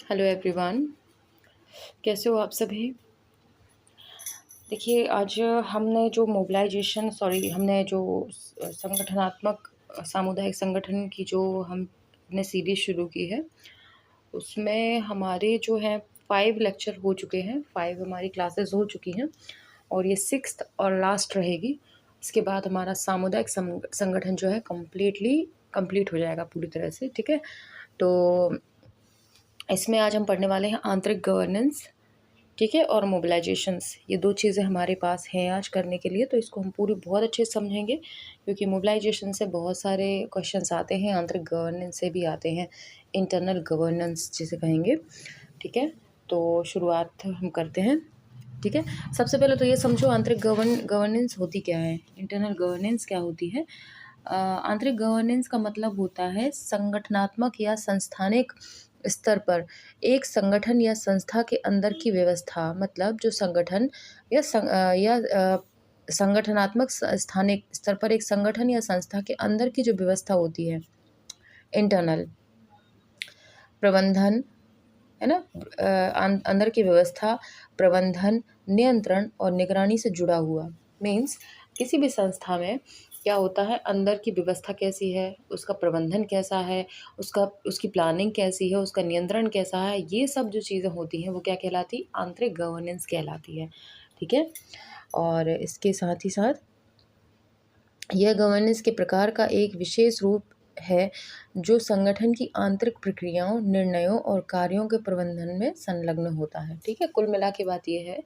Hello everyone. कैसे हो आप सभी? देखिए, आज हमने जो संगठनात्मक सामुदायिक संगठन की जो हमने सीरीज शुरू की है, उसमें हमारे जो है 5 लेक्चर हो चुके हैं, 5 हमारी क्लासेस हो चुकी हैं और ये 6th और लास्ट रहेगी। इसके बाद हमारा सामुदायिक संगठन जो है कंप्लीट हो जाएगा पूरी तरह से। ठीक है, तो इसमें आज हम पढ़ने वाले हैं आंतरिक गवर्नेंस, ठीक है, और मोबिलाइजेशंस। ये 2 चीज़ें हमारे पास हैं आज करने के लिए, तो इसको हम पूरी बहुत अच्छे से समझेंगे, क्योंकि मोबिलाइजेशन से बहुत सारे क्वेश्चंस आते हैं, आंतरिक गवर्नेंस से भी आते हैं, इंटरनल गवर्नेंस जिसे कहेंगे। ठीक है, तो शुरुआत हम करते हैं। ठीक है, सबसे पहले तो ये समझो आंतरिक गवर्नेंस होती क्या है, इंटरनल गवर्नेंस क्या होती है। आंतरिक गवर्नेंस का मतलब होता है संगठनात्मक या संस्थानिक स्तर पर एक संगठन या संस्था के अंदर की व्यवस्था। मतलब जो संगठन संगठनात्मक स्थानिक स्तर पर एक संगठन या संस्था के अंदर की जो व्यवस्था होती है, इंटरनल प्रबंधन, है ना, अंदर की व्यवस्था, प्रबंधन, नियंत्रण और निगरानी से जुड़ा हुआ। मीन्स किसी भी संस्था में क्या होता है, अंदर की व्यवस्था कैसी है, उसका प्रबंधन कैसा है, उसकी प्लानिंग कैसी है, उसका नियंत्रण कैसा है, ये सब जो चीज़ें होती हैं वो क्या कहलाती, आंतरिक गवर्नेंस कहलाती है। ठीक है, और इसके साथ ही साथ यह गवर्नेंस के प्रकार का एक विशेष रूप है जो संगठन की आंतरिक प्रक्रियाओं, निर्णयों और कार्यों के प्रबंधन में संलग्न होता है। ठीक है, कुल मिला के बात यह है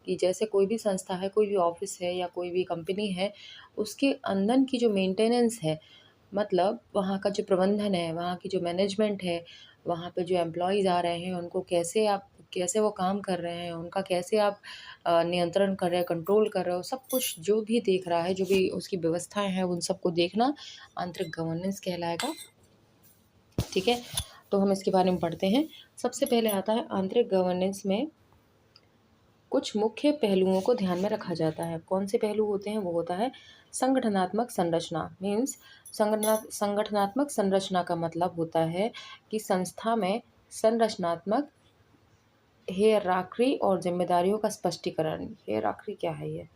कि जैसे कोई भी संस्था है, कोई भी ऑफिस है या कोई भी कंपनी है, उसके अंदर की जो मेंटेनेंस है, मतलब वहाँ का जो प्रबंधन है, वहाँ की जो मैनेजमेंट है, वहाँ पे जो एम्प्लॉयज़ आ रहे हैं उनको कैसे वो काम कर रहे हैं, उनका कैसे आप नियंत्रण कर रहे हो, कंट्रोल कर रहे हो, सब कुछ जो भी देख रहा है, जो भी उसकी व्यवस्थाएं हैं, उन सबको देखना आंतरिक गवर्नेंस कहलाएगा। ठीक है, तो हम इसके बारे में पढ़ते हैं। सबसे पहले आता है आंतरिक गवर्नेंस में कुछ मुख्य पहलुओं को ध्यान में रखा जाता है। कौन से पहलू होते हैं? वो होता है संगठनात्मक संरचना। मीन्स संगठनात्मक संरचना का मतलब होता है कि संस्था में संरचनात्मक हियरार्की और जिम्मेदारियों का स्पष्टीकरण। हियरार्की क्या है ये?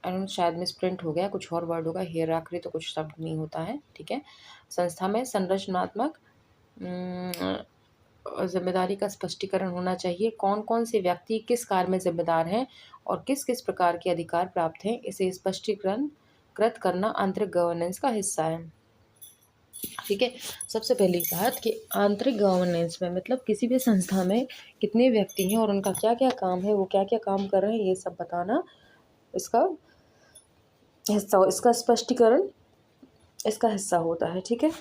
शायद मिसप्रिंट हो गया, कुछ और वर्ड होगा। हियरार्की तो कुछ शब्द नहीं होता है। ठीक है, संस्था में संरचनात्मक जिम्मेदारी का स्पष्टीकरण होना चाहिए। कौन कौन से व्यक्ति किस कार्य में जिम्मेदार हैं और किस किस प्रकार के अधिकार प्राप्त हैं, इसे स्पष्टीकृत करना आंतरिक गवर्नेंस का हिस्सा है। ठीक है, सबसे पहली बात कि आंतरिक गवर्नेंस में मतलब किसी भी संस्था में कितने व्यक्ति हैं और उनका क्या क्या काम है, वो क्या क्या काम कर रहे हैं, ये सब बताना इसका हिस्सा, इसका स्पष्टीकरण इसका हिस्सा होता है। ठीक है,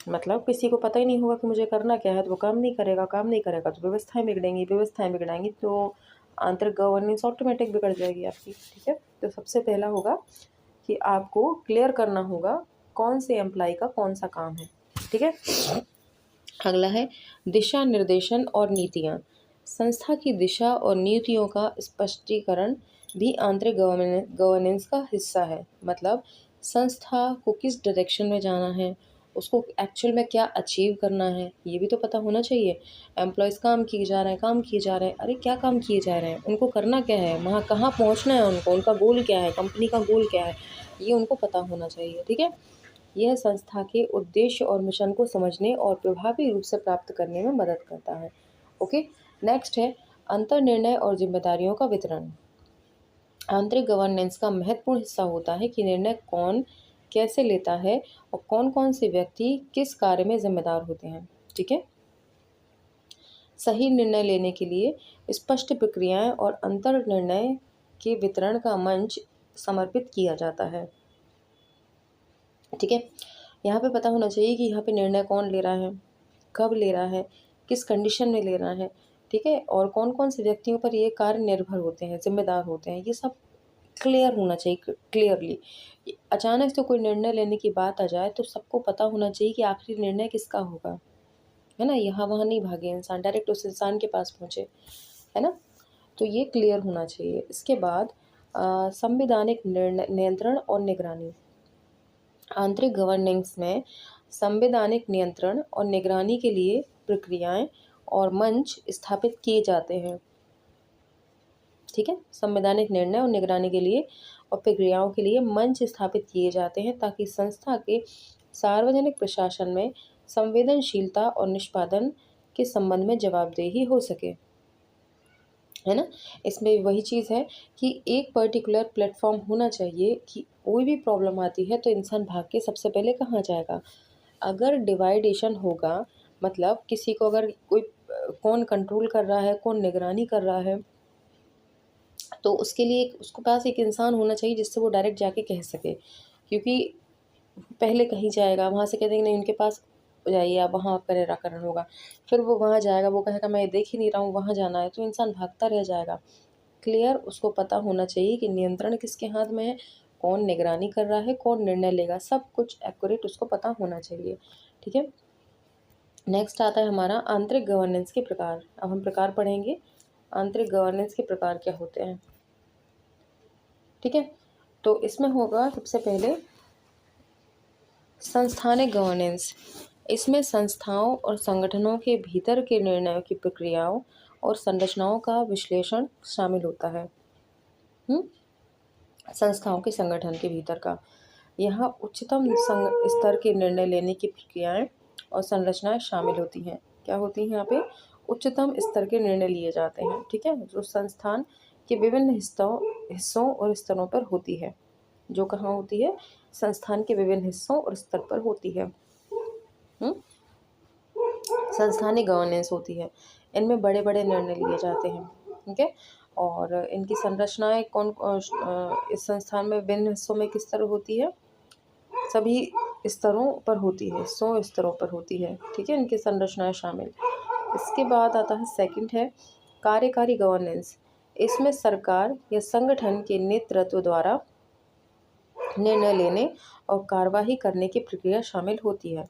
मतलब किसी को पता ही नहीं होगा कि मुझे करना क्या है, तो वो काम नहीं करेगा तो व्यवस्थाएं बिगड़ाएंगी तो आंतरिक गवर्नेंस ऑटोमेटिक बिगड़ जाएगी आपकी। ठीक है, तो सबसे पहला होगा कि आपको क्लियर करना होगा कौन से एम्प्लॉय का कौन सा काम है। ठीक है, अगला है दिशा निर्देशन और नीतियाँ। संस्था की दिशा और नीतियों का स्पष्टीकरण भी आंतरिक गवर्नेंस का हिस्सा है। मतलब संस्था को किस डायरेक्शन में जाना है, उसको एक्चुअल में क्या अचीव करना है, ये भी तो पता होना चाहिए। एम्प्लॉयज़ काम किए जा रहे हैं, अरे क्या काम किए जा रहे हैं, उनको करना क्या है, वहाँ कहाँ पहुँचना है उनको, उनका गोल क्या है, कंपनी का गोल क्या है, ये उनको पता होना चाहिए। ठीक है, यह संस्था के उद्देश्य और मिशन को समझने और प्रभावी रूप से प्राप्त करने में मदद करता है। ओके, नेक्स्ट है अंतर निर्णय और जिम्मेदारियों का वितरण। आंतरिक गवर्नेंस का महत्वपूर्ण हिस्सा होता है कि निर्णय कौन कैसे लेता है और कौन कौन से व्यक्ति किस कार्य में जिम्मेदार होते हैं। ठीक है, सही निर्णय लेने के लिए स्पष्ट प्रक्रियाएं और अंतर निर्णय के वितरण का मंच समर्पित किया जाता है। ठीक है, यहाँ पे पता होना चाहिए कि यहाँ पे निर्णय कौन ले रहा है, कब ले रहा है, किस कंडीशन में ले रहा है। ठीक है, और कौन कौन से व्यक्तियों पर ये कार्य निर्भर होते हैं, जिम्मेदार होते हैं, ये सब क्लियर होना चाहिए। क्लियरली अचानक से कोई निर्णय लेने की बात आ जाए तो सबको पता होना चाहिए कि आखिरी निर्णय किसका होगा, है ना। यहाँ वहाँ नहीं भागे इंसान, डायरेक्ट उस इंसान के पास पहुँचे, है ना। तो ये क्लियर होना चाहिए। इसके बाद संवैधानिक नियंत्रण और निगरानी। आंतरिक गवर्नेंस में संवैधानिक नियंत्रण और निगरानी के लिए प्रक्रियाएं और मंच स्थापित किए जाते हैं। ठीक है, संवैधानिक निर्णय और निगरानी के लिए और प्रक्रियाओं के लिए मंच स्थापित किए जाते हैं ताकि संस्था के सार्वजनिक प्रशासन में संवेदनशीलता और निष्पादन के संबंध में जवाबदेही हो सके। है ना, इसमें वही चीज़ है कि एक पर्टिकुलर प्लेटफॉर्म होना चाहिए कि कोई भी प्रॉब्लम आती है तो इंसान भाग के सबसे पहले कहाँ जाएगा। अगर डिवाइडेशन होगा, मतलब किसी को अगर कोई कौन कंट्रोल कर रहा है, कौन निगरानी कर रहा है, तो उसके लिए उसके पास एक इंसान होना चाहिए जिससे वो डायरेक्ट जाके कह सके। क्योंकि पहले कहीं जाएगा, वहाँ से कह देंगे नहीं उनके पास जाइए आप, वहाँ आपका निराकरण होगा। फिर वो वहाँ जाएगा, वो कहेगा मैं देख ही नहीं रहा हूँ, वहाँ जाना है, तो इंसान भागता रह जाएगा। क्लियर उसको पता होना चाहिए कि नियंत्रण किसके हाथ में है, कौन निगरानी कर रहा है, कौन निर्णय लेगा, सब कुछ एक्यूरेट उसको पता होना चाहिए। ठीक है, नेक्स्ट आता है हमारा आंतरिक गवर्नेंस के प्रकार। अब हम प्रकार पढ़ेंगे, आंतरिक गवर्नेंस के प्रकार क्या होते हैं। ठीक है, तो इसमें होगा सबसे पहले संस्थानिक गवर्नेंस। इसमें संस्थाओं और संगठनों के भीतर के निर्णयों की प्रक्रियाओं और संरचनाओं का विश्लेषण शामिल होता है। संस्थाओं के संगठन के भीतर का, यहाँ उच्चतम स्तर के निर्णय लेने की प्रक्रियाएं और संरचनाएं शामिल होती हैं। क्या होती हैं यहाँ पे, उच्चतम स्तर के निर्णय लिए जाते हैं। ठीक है, जो संस्थान के विभिन्न हिस्सों और स्तरों पर होती है। जो कहाँ होती है, संस्थान के विभिन्न हिस्सों और स्तर पर होती है। संस्थानिक गवर्नेंस होती है, इनमें बड़े बड़े निर्णय लिए जाते हैं। ठीक है, और इनकी संरचनाएं इस संस्थान में विभिन्न हिस्सों में किस तरह होती है, सभी स्तरों पर होती है, 100 स्तरों पर होती है। ठीक है, इनकी संरचनाएं शामिल। इसके बाद आता है सेकंड है कार्यकारी गवर्नेंस। इसमें सरकार या संगठन के नेतृत्व द्वारा निर्णय लेने और कार्यवाही करने की प्रक्रिया शामिल होती है।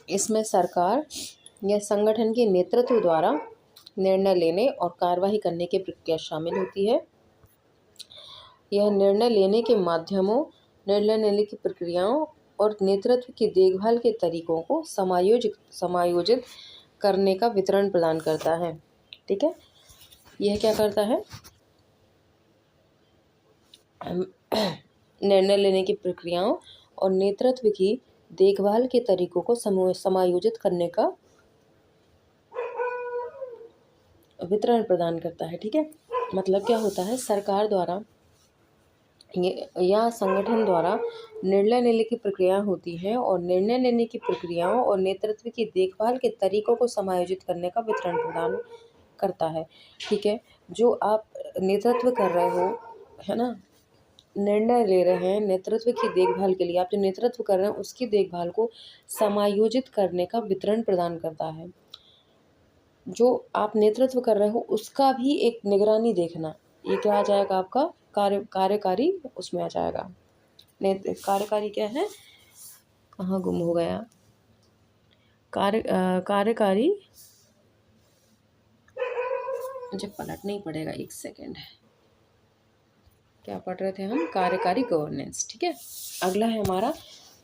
इसमें सरकार या संगठन के नेतृत्व द्वारा निर्णय लेने और कार्यवाही करने की प्रक्रिया शामिल होती है। यह निर्णय लेने के माध्यमों, निर्णय लेने की प्रक्रियाओं और नेतृत्व की देखभाल के तरीकों को समायोजित करने का वितरण प्रदान करता है। ठीक है, यह क्या करता है, निर्णय लेने की प्रक्रियाओं और नेतृत्व की देखभाल के तरीकों को समायोजित करने का वितरण प्रदान करता है। ठीक है, मतलब क्या होता है, सरकार द्वारा या संगठन द्वारा निर्णय लेने की प्रक्रिया होती है और निर्णय लेने की प्रक्रियाओं और नेतृत्व की देखभाल के तरीकों को समायोजित करने का वितरण प्रदान करता है। ठीक है, जो आप नेतृत्व कर रहे हो, है ना, निर्णय ले रहे हैं, नेतृत्व की देखभाल के लिए आप जो नेतृत्व कर रहे हैं उसकी देखभाल को समायोजित करने का वितरण प्रदान करता है। जो आप नेतृत्व कर रहे हो उसका भी एक निगरानी देखना, ये क्या आ जाएगा आपका कार्यकारी, उसमें आ जाएगा। कार्यकारी क्या है, कहाँ गुम हो गया, कार्यकारी, मुझे पलटना ही पड़ेगा, एक सेकेंड। क्या पढ़ रहे थे हम, कार्यकारी गवर्नेंस। ठीक है, अगला है हमारा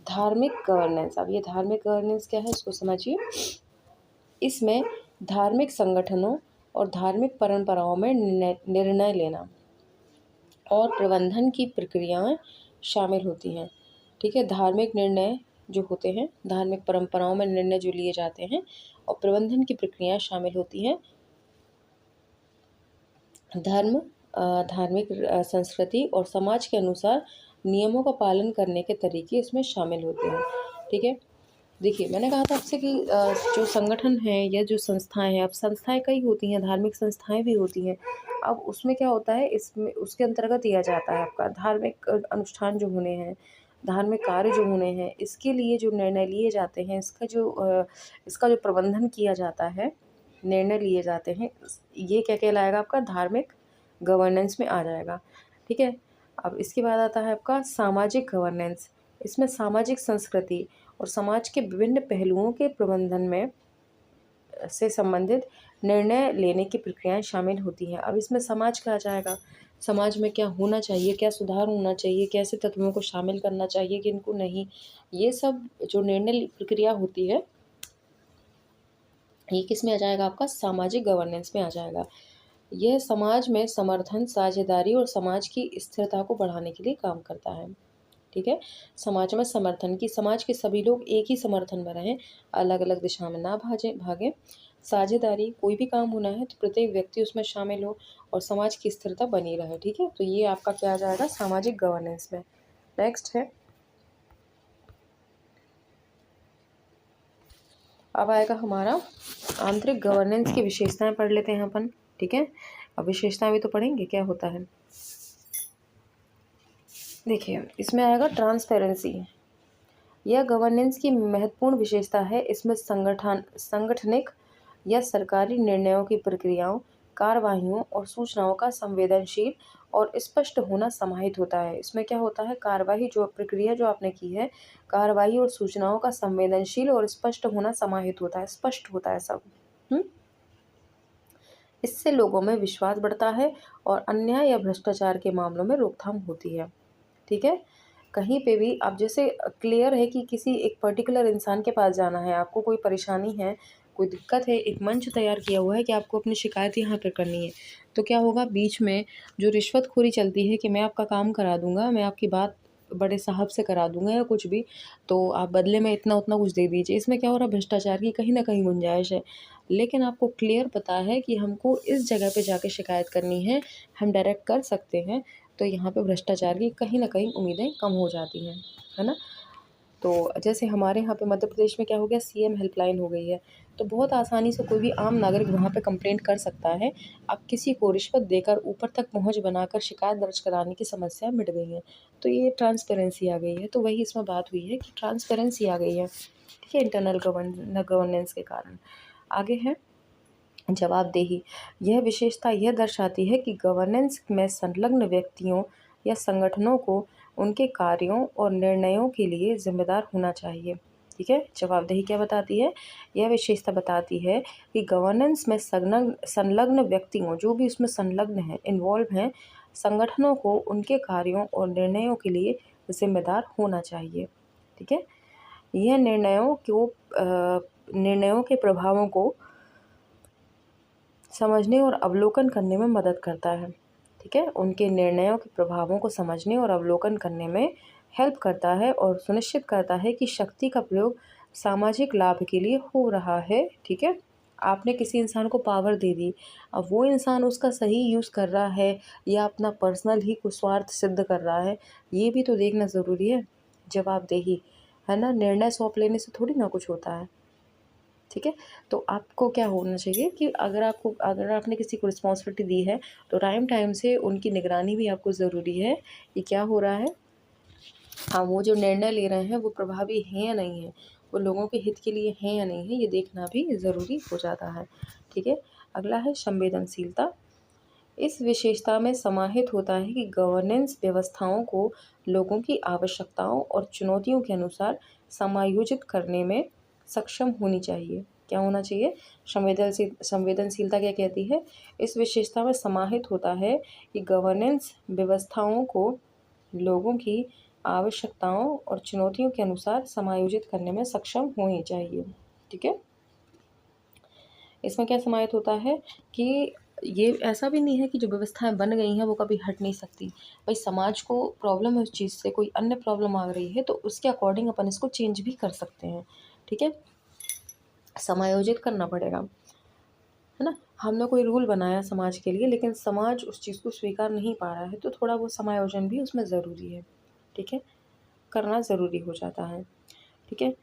धार्मिक गवर्नेंस। अब ये धार्मिक गवर्नेंस क्या है, इसको समझिए। इसमें धार्मिक संगठनों और धार्मिक परंपराओं में निर्णय लेना और प्रबंधन की प्रक्रियाएं शामिल होती हैं। ठीक है, धार्मिक निर्णय जो होते हैं, धार्मिक परंपराओं में निर्णय जो लिए जाते हैं और प्रबंधन की प्रक्रियाएं शामिल होती हैं। धार्मिक संस्कृति और समाज के अनुसार नियमों का पालन करने के तरीके इसमें शामिल होते हैं। ठीक है, देखिए मैंने कहा था आपसे कि जो संगठन है या जो संस्थाएं हैं, अब संस्थाएं कई होती हैं, धार्मिक संस्थाएं भी होती हैं। अब उसमें क्या होता है, इसमें उसके अंतर्गत दिया जाता है आपका धार्मिक अनुष्ठान जो होने हैं, धार्मिक कार्य जो होने हैं, इसके लिए जो निर्णय लिए जाते हैं, इसका जो प्रबंधन किया जाता है, निर्णय लिए जाते हैं, ये क्या कहलाएगा, आपका धार्मिक गवर्नेंस में आ जाएगा। ठीक है, अब इसके बाद आता है आपका सामाजिक गवर्नेंस। इसमें सामाजिक संस्कृति और समाज के विभिन्न पहलुओं के प्रबंधन में से संबंधित निर्णय लेने की प्रक्रियाएं शामिल होती हैं। अब इसमें समाज का आ जाएगा, समाज में क्या होना चाहिए, क्या सुधार होना चाहिए, कैसे तत्वों को शामिल करना चाहिए, किनको नहीं, ये सब जो निर्णय प्रक्रिया होती है, ये किस में आ जाएगा, आपका सामाजिक गवर्नेंस में आ जाएगा। यह समाज में समर्थन, साझेदारी और समाज की स्थिरता को बढ़ाने के लिए काम करता है। ठीक है, समाज में समर्थन की, समाज के सभी लोग एक ही समर्थन में रहें, अलग अलग दिशा में ना भागें। साझेदारी, कोई भी काम होना है तो प्रत्येक व्यक्ति उसमें शामिल हो और समाज की स्थिरता बनी रहे। ठीक है, तो ये आपका क्या आ जाएगा, सामाजिक गवर्नेंस में। नेक्स्ट है, अब आएगा हमारा आंतरिक गवर्नेंस की विशेषताएं पढ़ लेते हैं अपन। ठीक है, अब विशेषताएं भी तो पढ़ेंगे क्या होता है। देखिए, इसमें आएगा ट्रांसपेरेंसी। यह गवर्नेंस की महत्वपूर्ण विशेषता है। इसमें संगठनिक या सरकारी निर्णयों की प्रक्रियाओं, कार्यवाहियों और सूचनाओं का संवेदनशील और स्पष्ट होना समाहित होता है। इसमें क्या होता है, कार्यवाही जो प्रक्रिया जो आपने की है, कार्यवाही और सूचनाओं का संवेदनशील और स्पष्ट होना समाहित होता है, स्पष्ट होता है सब। इससे लोगों में विश्वास बढ़ता है और अन्याय या भ्रष्टाचार के मामलों में रोकथाम होती है। ठीक है, कहीं पे भी आप जैसे क्लियर है कि किसी एक पर्टिकुलर इंसान के पास जाना है, आपको कोई परेशानी है, कोई दिक्कत है, एक मंच तैयार किया हुआ है कि आपको अपनी शिकायत यहाँ पर करनी है, तो क्या होगा, बीच में जो रिश्वतखोरी चलती है कि मैं आपका काम करा दूंगा, मैं आपकी बात बड़े साहब से करा दूंगा या कुछ भी, तो आप बदले में इतना उतना कुछ दे दीजिए, इसमें क्या हो रहा है, भ्रष्टाचार की कहीं ना कहीं गुंजाइश है। लेकिन आपको क्लियर पता है कि हमको इस जगह पे जाके शिकायत करनी है, हम डायरेक्ट कर सकते हैं, तो यहाँ पे भ्रष्टाचार की कहीं ना कहीं उम्मीदें कम हो जाती हैं, है ना। तो जैसे हमारे यहाँ पे मध्य प्रदेश में क्या हो गया, सीएम हेल्पलाइन हो गई है, तो बहुत आसानी से कोई भी आम नागरिक वहाँ पे कंप्लेंट कर सकता है। अब किसी को रिश्वत देकर ऊपर तक पहुँच बनाकर शिकायत दर्ज कराने की समस्या मिट गई है। तो ये ट्रांसपेरेंसी आ गई है, तो वही इसमें बात हुई है कि ट्रांसपेरेंसी आ गई है। ठीक है, इंटरनल गवर्नेंस के कारण। आगे है जवाबदेही। यह विशेषता यह दर्शाती है कि गवर्नेंस में संलग्न व्यक्तियों या संगठनों को उनके कार्यों और निर्णयों के लिए जिम्मेदार होना चाहिए। ठीक है, जवाबदेही क्या बताती है, यह विशेषता बताती है कि गवर्नेंस में संलग्न व्यक्तियों, जो भी उसमें संलग्न हैं, इन्वॉल्व हैं, संगठनों को उनके कार्यों और निर्णयों के लिए जिम्मेदार होना चाहिए। ठीक है, यह निर्णयों के प्रभावों को समझने और अवलोकन करने में मदद करता है। ठीक है, उनके निर्णयों के प्रभावों को समझने और अवलोकन करने में हेल्प करता है और सुनिश्चित करता है कि शक्ति का प्रयोग सामाजिक लाभ के लिए हो रहा है। ठीक है, आपने किसी इंसान को पावर दे दी, अब वो इंसान उसका सही यूज़ कर रहा है या अपना पर्सनल ही कुछ स्वार्थ सिद्ध कर रहा है, ये भी तो देखना ज़रूरी है। जवाबदेही, है ना, निर्णय सौंप लेने से थोड़ी ना कुछ होता है। ठीक है, तो आपको क्या होना चाहिए कि अगर आपने किसी को रिस्पॉन्सिबिलिटी दी है, तो टाइम टाइम से उनकी निगरानी भी आपको ज़रूरी है कि क्या हो रहा है, हाँ, वो जो निर्णय ले रहे हैं वो प्रभावी हैं या नहीं है, वो लोगों के हित के लिए हैं या नहीं है, ये देखना भी ज़रूरी हो जाता है। ठीक है, अगला है संवेदनशीलता। इस विशेषता में समाहित होता है कि गवर्नेंस व्यवस्थाओं को लोगों की आवश्यकताओं और चुनौतियों के अनुसार समायोजित करने में सक्षम होनी चाहिए। क्या होना चाहिए, संवेदनशीलता क्या कहती है, इस विशेषता में समाहित होता है कि गवर्नेंस व्यवस्थाओं को लोगों की आवश्यकताओं और चुनौतियों के अनुसार समायोजित करने में सक्षम होनी चाहिए। ठीक है, इसमें क्या समाहित होता है कि ये ऐसा भी नहीं है कि जो व्यवस्थाएं बन गई हैं वो कभी हट नहीं सकती। भाई समाज को प्रॉब्लम है उस चीज़ से, कोई अन्य प्रॉब्लम आ रही है तो उसके अकॉर्डिंग अपन इसको चेंज भी कर सकते हैं। ठीक है, समायोजित करना पड़ेगा, है ना। हमने कोई रूल बनाया समाज के लिए, लेकिन समाज उस चीज़ को स्वीकार नहीं पा रहा है, तो थोड़ा वो समायोजन भी उसमें ज़रूरी है। ठीक है, करना ज़रूरी हो जाता है। ठीक है,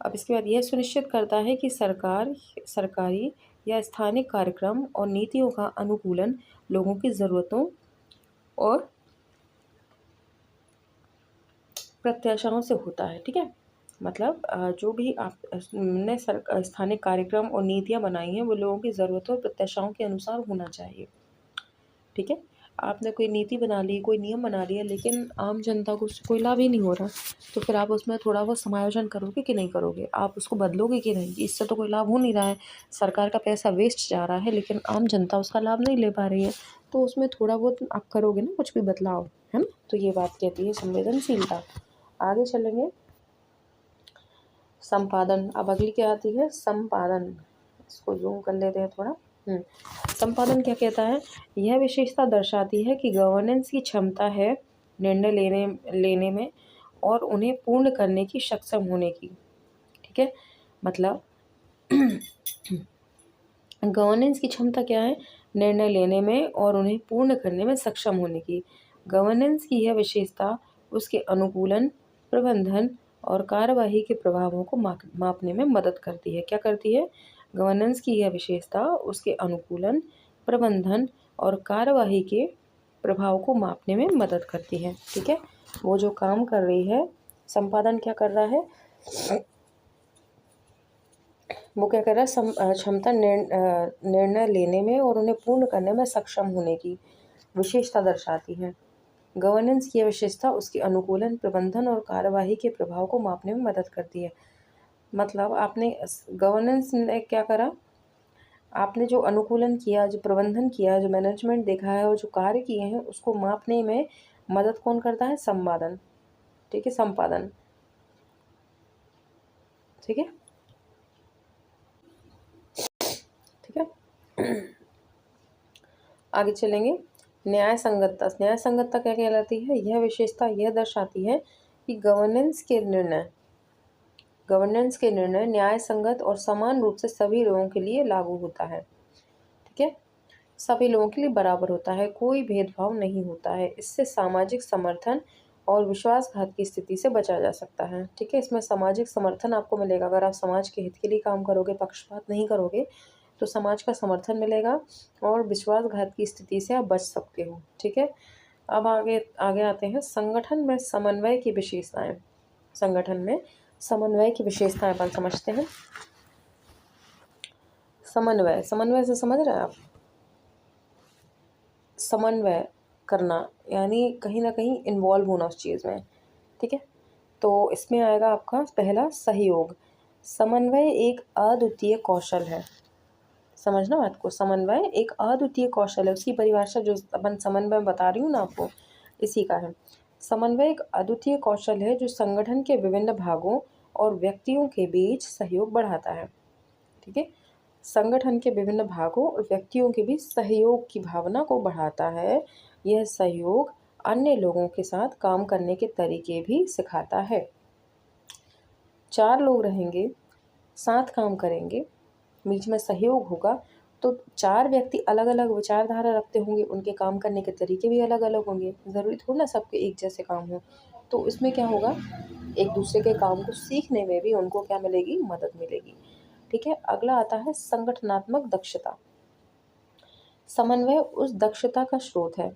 अब इसके बाद यह सुनिश्चित करता है कि सरकारी या स्थानिक कार्यक्रम और नीतियों का अनुकूलन लोगों की ज़रूरतों और प्रत्याशाओं से होता है। ठीक है, मतलब जो भी आपने स्थानिक कार्यक्रम और नीतियाँ बनाई हैं वो लोगों की ज़रूरतों और प्रत्याशाओं के अनुसार होना चाहिए। ठीक है, आपने कोई नीति बना ली, कोई नियम बना लिया, लेकिन आम जनता को उससे कोई लाभ ही नहीं हो रहा, तो फिर आप उसमें थोड़ा बहुत समायोजन करोगे कि नहीं करोगे? आप उसको बदलोगे कि नहीं? इससे तो कोई लाभ हो नहीं रहा है, सरकार का पैसा वेस्ट जा रहा है, लेकिन आम जनता उसका लाभ नहीं ले पा रही है। तो उसमें थोड़ा बहुत आप करोगे ना कुछ भी बदलाव, है ना? तो ये बात कहती है संवेदनशीलता। आगे चलेंगे, संपादन। अब अगली क्या आती है? संपादन। इसको जूम कर लेते हैं थोड़ा। संपादन क्या कहता है? यह विशेषता दर्शाती है कि गवर्नेंस की क्षमता है निर्णय लेने में और उन्हें पूर्ण करने की सक्षम होने की। ठीक है, मतलब गवर्नेंस की क्षमता क्या है? निर्णय लेने में और उन्हें पूर्ण करने में सक्षम होने की। गवर्नेंस की यह विशेषता उसके अनुकूलन, प्रबंधन और कार्यवाही के प्रभावों को मापने में मदद करती है। क्या करती है? गवर्नेंस की यह विशेषता उसके अनुकूलन, प्रबंधन और कार्यवाही के प्रभाव को मापने में मदद करती है। ठीक है, वो जो काम कर रही है, संपादन क्या कर रहा है? वो क्या कर रहा है? क्षमता निर्णय लेने में और उन्हें पूर्ण करने में सक्षम होने की विशेषता दर्शाती है। गवर्नेंस की विशेषता उसके अनुकूलन, प्रबंधन और कार्यवाही के प्रभाव को मापने में मदद करती है। मतलब आपने गवर्नेंस ने क्या करा? आपने जो अनुकूलन किया, जो प्रबंधन किया, जो मैनेजमेंट देखा है और जो कार्य किए हैं, उसको मापने में मदद कौन करता है? संपादन। ठीक है, संपादन। ठीक है, ठीक है। आगे चलेंगे, न्याय संगतता। न्याय संगतता क्या कहलाती है? यह विशेषता यह दर्शाती है कि गवर्नेंस के निर्णय न्याय संगत और समान रूप से सभी लोगों के लिए लागू होता है। ठीक है, सभी लोगों के लिए बराबर होता है, कोई भेदभाव नहीं होता है। इससे सामाजिक समर्थन और विश्वासघात की स्थिति से बचा जा सकता है। ठीक है, इसमें सामाजिक समर्थन आपको मिलेगा। अगर आप समाज के हित के लिए काम करोगे, पक्षपात नहीं करोगे, तो समाज का समर्थन मिलेगा और विश्वासघात की स्थिति से आप बच सकते हो। ठीक है, अब आगे आगे आते हैं, संगठन में समन्वय की विशेषताएं। संगठन में समन्वय की विशेषताएं अपन समझते हैं। समन्वय, समन्वय से समझ रहे हैं आप? समन्वय करना यानी कहीं ना कहीं इन्वॉल्व होना उस चीज़ में। ठीक है, तो इसमें आएगा आपका पहला, सहयोग। समन्वय एक अद्वितीय कौशल है। समझना बात को, समन्वय एक अद्वितीय कौशल है। उसकी परिभाषा जो अपन समन्वय बता रही हूँ ना आपको, इसी का है। समन्वय एक अद्वितीय कौशल है जो संगठन के विभिन्न भागों और व्यक्तियों के बीच सहयोग बढ़ाता है। ठीक है, संगठन के विभिन्न भागों और व्यक्तियों के बीच सहयोग की भावना को बढ़ाता है। यह सहयोग अन्य लोगों के साथ काम करने के तरीके भी सिखाता है। 4 लोग रहेंगे, साथ काम करेंगे, बीच में सहयोग होगा, तो 4 व्यक्ति अलग अलग विचारधारा रखते होंगे, उनके काम करने के तरीके भी अलग अलग होंगे। ज़रूरी थोड़ा ना सबके एक जैसे काम हो। तो इसमें क्या होगा? एक दूसरे के काम को सीखने में भी उनको क्या मिलेगी? मदद मिलेगी। ठीक है, अगला आता है संगठनात्मक दक्षता। समन्वय उस दक्षता का स्रोत है।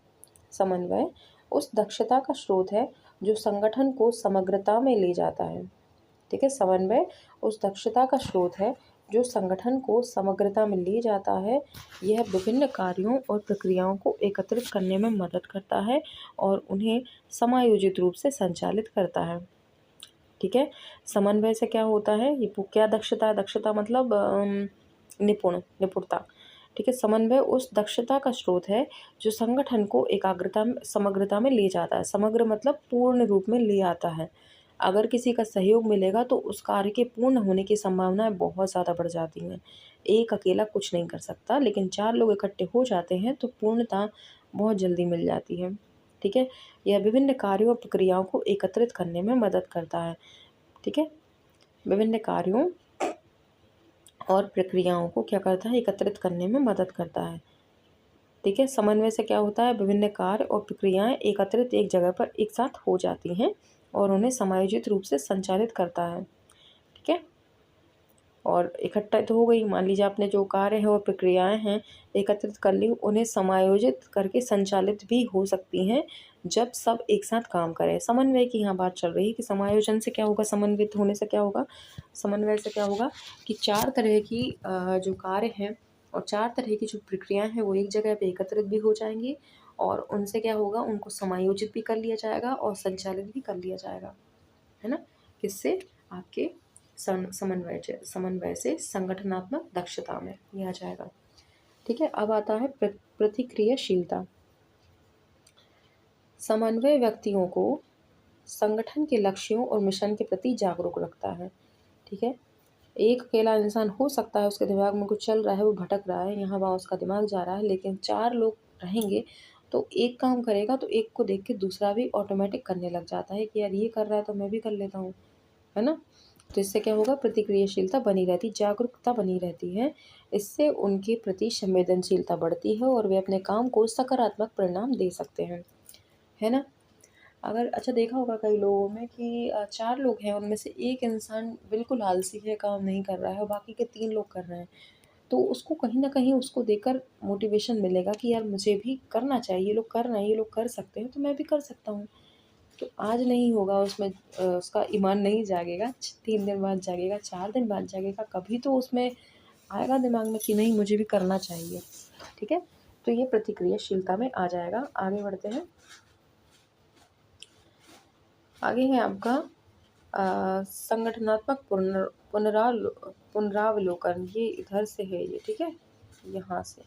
समन्वय उस दक्षता का स्रोत है जो संगठन को समग्रता में ले जाता है। ठीक है, समन्वय उस दक्षता का स्रोत है जो संगठन को समग्रता में ले जाता है। यह विभिन्न कार्यों और प्रक्रियाओं को एकत्रित करने में मदद करता है और उन्हें समायोजित रूप से संचालित करता है। ठीक है, समन्वय से क्या होता है? ये क्या दक्षता है? दक्षता मतलब निपुणता। ठीक है, समन्वय उस दक्षता का स्रोत है जो संगठन को एकाग्रता में, समग्रता में ले जाता है। समग्र मतलब पूर्ण रूप में ले आता है। अगर किसी का सहयोग मिलेगा तो उस कार्य के पूर्ण होने की संभावनाएं बहुत ज़्यादा बढ़ जाती हैं। एक अकेला कुछ नहीं कर सकता, लेकिन 4 लोग इकट्ठे हो जाते हैं तो पूर्णता बहुत जल्दी मिल जाती है। ठीक है, यह विभिन्न कार्यों और प्रक्रियाओं को एकत्रित करने में मदद करता है। ठीक है, विभिन्न कार्यों और प्रक्रियाओं को क्या करता है? एकत्रित करने में मदद करता है। ठीक है, समन्वय से क्या होता है? विभिन्न कार्य और प्रक्रियाएं एकत्रित एक जगह पर एक साथ हो जाती हैं और उन्हें समायोजित रूप से संचालित करता है। ठीक है, और इकट्ठा तो हो गई। मान लीजिए आपने जो कार्य है और प्रक्रियाएं हैं एकत्रित कर ली, उन्हें समायोजित करके संचालित भी हो सकती हैं जब सब एक साथ काम करें। समन्वय की यहाँ बात चल रही है कि समायोजन से क्या होगा? समन्वित होने से क्या होगा? समन्वय से क्या होगा कि 4 तरह की जो कार्य हैं और 4 तरह की जो प्रक्रियाएं हैं वो एक जगह पे एकत्रित भी हो जाएंगी और उनसे क्या होगा, उनको समायोजित भी कर लिया जाएगा और संचालित भी कर लिया जाएगा, है ना। किससे? आपके समन्वय से संगठनात्मक दक्षता में ये आ जाएगा। ठीक है, अब आता है प्रतिक्रियाशीलता। समन्वय व्यक्तियों को संगठन के लक्ष्यों और मिशन के प्रति जागरूक रखता है। ठीक है, एक अकेला इंसान हो सकता है, उसके दिमाग में कुछ चल रहा है, वो भटक रहा है, यहाँ वहाँ उसका दिमाग जा रहा है, लेकिन 4 लोग रहेंगे तो एक काम करेगा तो एक को देख के दूसरा भी ऑटोमेटिक करने लग जाता है कि यार ये कर रहा है तो मैं भी कर लेता हूँ, है ना। तो इससे क्या होगा, प्रतिक्रियाशीलता बनी रहती, जागरूकता बनी रहती है। इससे उनके प्रति संवेदनशीलता बढ़ती है और वे अपने काम को सकारात्मक परिणाम दे सकते हैं, है ना। अगर अच्छा देखा होगा कई लोगों में कि 4 लोग हैं, उनमें से एक इंसान बिल्कुल आलसी है, काम नहीं कर रहा है और बाकी के 3 लोग कर रहे हैं, तो उसको कहीं न कहीं उसको देखकर मोटिवेशन मिलेगा कि यार मुझे भी करना चाहिए, ये लोग कर रहे हैं, ये लोग कर सकते हैं, तो मैं भी कर सकता हूँ। तो आज नहीं होगा उसमें, उसका ईमान नहीं जागेगा, 3 दिन बाद जागेगा, 4 दिन बाद जागेगा, कभी तो उसमें आएगा दिमाग में कि नहीं मुझे भी करना चाहिए। ठीक है, तो ये प्रतिक्रियाशीलता में आ जाएगा। आगे बढ़ते हैं। आगे है आपका संगठनात्मक पुनरावलोकन। ये इधर से है ये, ठीक है, यहाँ से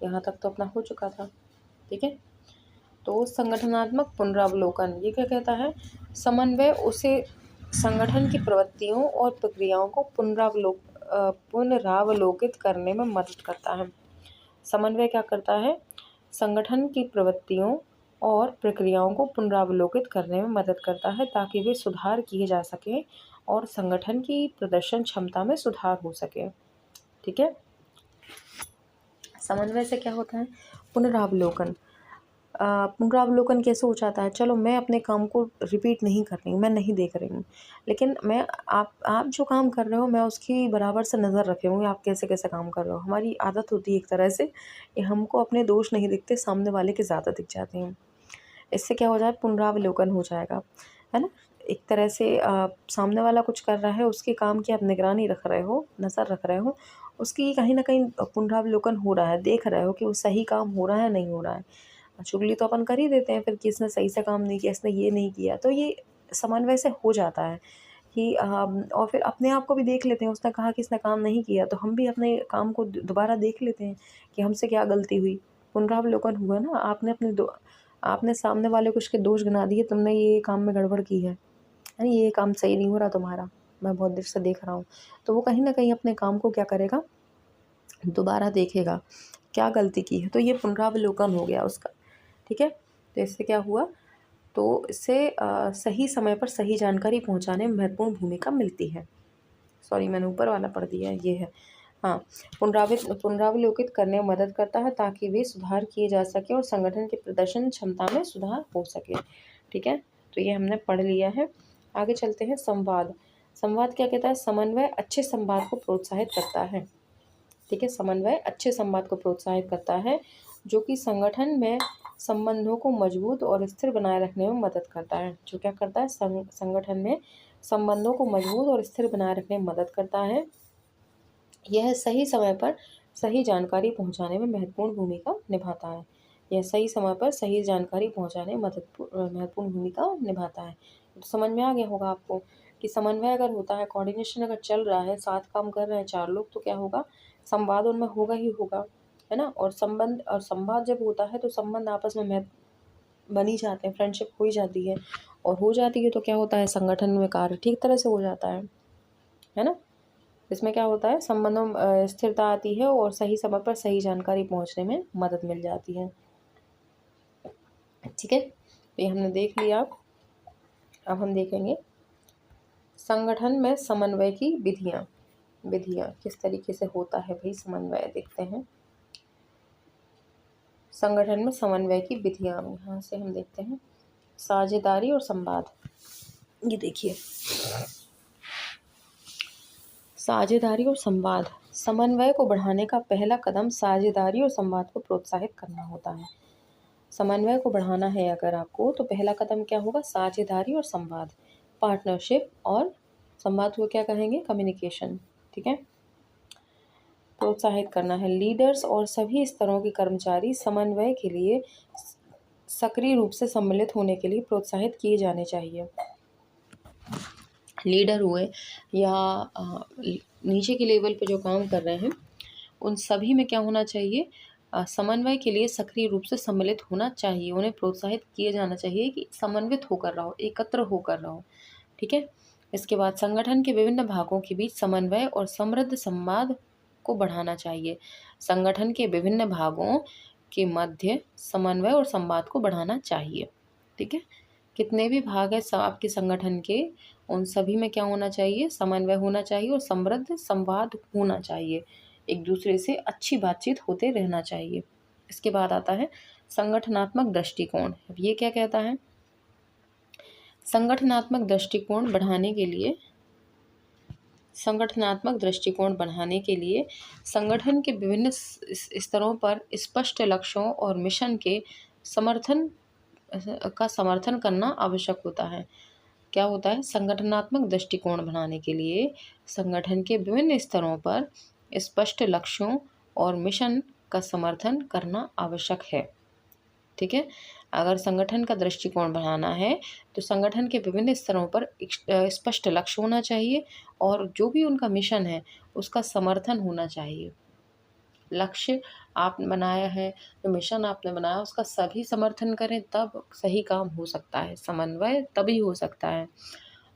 यहाँ तक तो अपना हो चुका था। ठीक है, तो संगठनात्मक पुनरावलोकन ये क्या कहता है, समन्वय उसे संगठन की प्रवृत्तियों और प्रक्रियाओं को पुनरावलोकित करने में मदद करता है। समन्वय क्या करता है, संगठन की प्रवृत्तियों और प्रक्रियाओं को पुनरावलोकित करने में मदद करता है ताकि वे सुधार किए जा सकें और संगठन की प्रदर्शन क्षमता में सुधार हो सके। ठीक है, समन्वय से क्या होता है, पुनरावलोकन। पुनरावलोकन कैसे हो जाता है, चलो मैं अपने काम को रिपीट नहीं कर रही हूँ, मैं नहीं देख रही हूँ, लेकिन मैं आप जो काम कर रहे हो मैं उसकी बराबर से नज़र रखे हूँ आप कैसे कैसे काम कर रहे हो। हमारी आदत होती है एक तरह से कि हमको अपने दोष नहीं दिखते, सामने वाले के ज़्यादा दिख जाते हैं। इससे क्या हो जाए, पुनरावलोकन हो जाएगा, है ना। एक तरह से सामने वाला कुछ कर रहा है, उसके काम की आप निगरानी रख रहे हो, नज़र रख रहे हो, उसकी कहीं ना कहीं पुनरावलोकन हो रहा है, देख रहे हो कि वो सही काम हो रहा है नहीं हो रहा है। चुगली तो अपन कर ही देते हैं फिर कि इसने सही से काम नहीं किया, इसने ये नहीं किया, तो ये समन्वय से हो जाता है कि और फिर अपने आप को भी देख लेते हैं, उसने कहा कि इसने काम नहीं किया तो हम भी अपने काम को दोबारा देख लेते हैं कि हमसे क्या गलती हुई। पुनरावलोकन हुआ ना, आपने सामने वाले को उसके दोष गिना दिए, तुमने ये काम में गड़बड़ की है, ये काम सही नहीं हो रहा तुम्हारा, मैं बहुत देर से देख रहा हूँ। तो वो कहीं ना कहीं अपने काम को क्या करेगा, दोबारा देखेगा क्या गलती की है, तो ये पुनरावलोकन हो गया उसका। ठीक है, तो इससे क्या हुआ, तो इससे सही समय पर सही जानकारी पहुंचाने में महत्वपूर्ण भूमिका मिलती है। सॉरी मैंने ऊपर वाला पढ़ दिया है, ये है। हाँ, पुनरावलोकित करने में मदद करता है ताकि वे सुधार किए जा सके और संगठन के प्रदर्शन क्षमता में सुधार हो सके। ठीक है, तो ये हमने पढ़ लिया है। आगे चलते हैं। संवाद। संवाद क्या कहता है, समन्वय अच्छे संवाद को प्रोत्साहित करता है। ठीक है, समन्वय अच्छे संवाद को प्रोत्साहित करता है जो कि संगठन में संबंधों को मजबूत और स्थिर बनाए रखने में मदद करता है। जो क्या करता है, संगठन में संबंधों को मजबूत और स्थिर बनाए रखने में मदद करता है। यह सही समय पर सही जानकारी पहुंचाने में महत्वपूर्ण भूमिका निभाता है। यह सही समय पर सही जानकारी पहुंचाने में महत्वपूर्ण भूमिका निभाता है। तो समझ में आ गया होगा आपको कि समन्वय अगर होता है, कोऑर्डिनेशन अगर चल रहा है, साथ काम कर रहे हैं 4 लोग, तो क्या होगा, संवाद उनमें होगा ही होगा, है ना। और संवाद जब होता है तो संबंध आपस में बनी जाते हैं, फ्रेंडशिप हो ही जाती है, और हो जाती है तो क्या होता है, संगठन में कार्य ठीक तरह से हो जाता है ना। इसमें क्या होता है, संबंधों में स्थिरता आती है और सही समय पर सही जानकारी पहुंचने में मदद मिल जाती है। ठीक है, तो ये हमने देख लिया। अब हम देखेंगे संगठन में समन्वय की विधियां किस तरीके से होता है भाई समन्वय, देखते हैं। संगठन में समन्वय की विधियां, यहाँ से हम देखते हैं साझेदारी और संवाद। ये देखिए, साझेदारी और संवाद। समन्वय को बढ़ाने का पहला कदम साझेदारी और संवाद को प्रोत्साहित करना होता है। समन्वय को बढ़ाना है अगर आपको, तो पहला कदम क्या होगा, साझेदारी और संवाद, पार्टनरशिप, और संवाद को क्या कहेंगे, कम्युनिकेशन। ठीक है, प्रोत्साहित करना है। लीडर्स और सभी स्तरों के कर्मचारी समन्वय के लिए सक्रिय रूप से सम्मिलित होने के लिए प्रोत्साहित किए जाने चाहिए। लीडर हुए या नीचे के लेवल पे जो काम कर रहे हैं, उन सभी में क्या होना चाहिए, समन्वय के लिए सक्रिय रूप से सम्मिलित होना चाहिए। उन्हें प्रोत्साहित किया जाना चाहिए कि समन्वित होकर रहो, एकत्र होकर रहो। ठीक है। इसके बाद संगठन के विभिन्न भागों के बीच समन्वय और समृद्ध संवाद को बढ़ाना चाहिए। संगठन के विभिन्न भागों के मध्य समन्वय और संवाद को बढ़ाना चाहिए। ठीक है। कितने भी भाग है आपके संगठन के, उन सभी में क्या होना चाहिए, समन्वय होना चाहिए और समृद्ध संवाद होना चाहिए। एक दूसरे से अच्छी बातचीत होते रहना चाहिए। इसके बाद आता है संगठनात्मक दृष्टिकोण। अब ये क्या कहता है, संगठनात्मक दृष्टिकोण बढ़ाने के लिए संगठन के विभिन्न स्तरों पर स्पष्ट लक्ष्यों और मिशन के समर्थन करना आवश्यक होता है। क्या होता है, संगठनात्मक दृष्टिकोण बनाने के लिए संगठन के विभिन्न स्तरों पर स्पष्ट लक्ष्यों और मिशन का समर्थन करना आवश्यक है। ठीक है। अगर संगठन का दृष्टिकोण बढ़ाना है तो संगठन के विभिन्न स्तरों पर स्पष्ट लक्ष्य होना चाहिए और जो भी उनका मिशन है उसका समर्थन होना चाहिए। लक्ष्य आपने बनाया है, जो मिशन आपने बनाया उसका सभी समर्थन करें, तब सही काम हो सकता है, समन्वय तभी हो सकता है।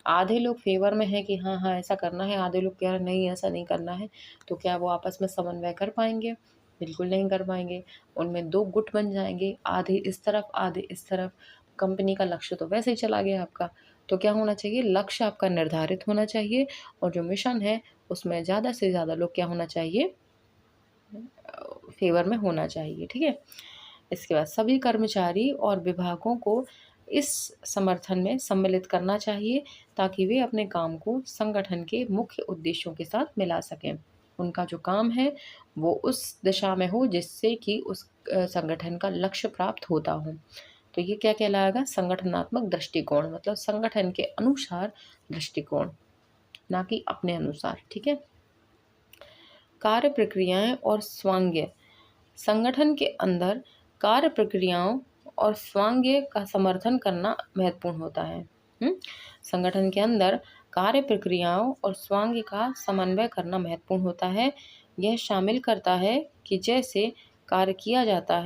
आधे लोग फेवर में हैं कि हाँ हाँ ऐसा करना है, आधे लोग कह रहे नहीं ऐसा नहीं करना है, तो क्या वो आपस में समन्वय कर पाएंगे? बिल्कुल नहीं कर पाएंगे। उनमें दो गुट बन जाएंगे, आधे इस तरफ आधे इस तरफ। कंपनी का लक्ष्य तो वैसे ही चला गया आपका। तो क्या होना चाहिए, लक्ष्य आपका निर्धारित होना चाहिए और जो मिशन है उसमें ज़्यादा से ज़्यादा लोग क्या होना चाहिए, फेवर में होना चाहिए। ठीक है। इसके बाद सभी कर्मचारी और विभागों को इस समर्थन में सम्मिलित करना चाहिए ताकि वे अपने काम को संगठन के मुख्य उद्देश्यों के साथ मिला सकें। उनका जो काम है वो उस दिशा में हो जिससे कि उस संगठन का लक्ष्य प्राप्त होता हो। तो ये क्या कहलाएगा, संगठनात्मक दृष्टिकोण, मतलब संगठन के अनुसार दृष्टिकोण, ना कि अपने अनुसार। ठीक है। कार्य प्रक्रियाएं और स्वांग्य। संगठन के अंदर कार्य प्रक्रियाओं और स्वांग्य का समर्थन करना महत्वपूर्ण होता है। संगठन के अंदर कार्य प्रक्रियाओं और स्वांग्य का समन्वय करना महत्वपूर्ण होता है। यह शामिल करता है कि कैसे कार्य किया जाता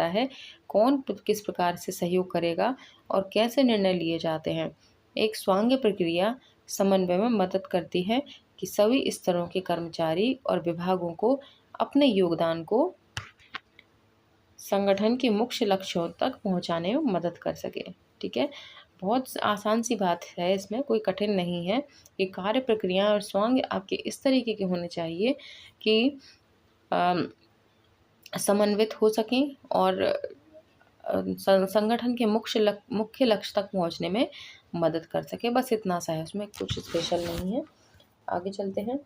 है, कौन किस प्रकार से सहयोग करेगा और कैसे निर्णय लिए जाते हैं। एक स्वांग्य प्रक्रिया समन्वय में मदद करती है कि सभी स्तरों के कर्मचारी और विभागों को अपने योगदान को संगठन के मुख्य लक्ष्यों तक पहुंचाने में मदद कर सके। ठीक है। बहुत आसान सी बात है, इसमें कोई कठिन नहीं है कि कार्य प्रक्रिया और स्वांग आपके इस तरीके के होने चाहिए कि समन्वित हो सकें और संगठन के मुख्य लक्ष्य तक पहुंचने में मदद कर सके। बस इतना सा है, उसमें कुछ स्पेशल नहीं है। आगे चलते हैं।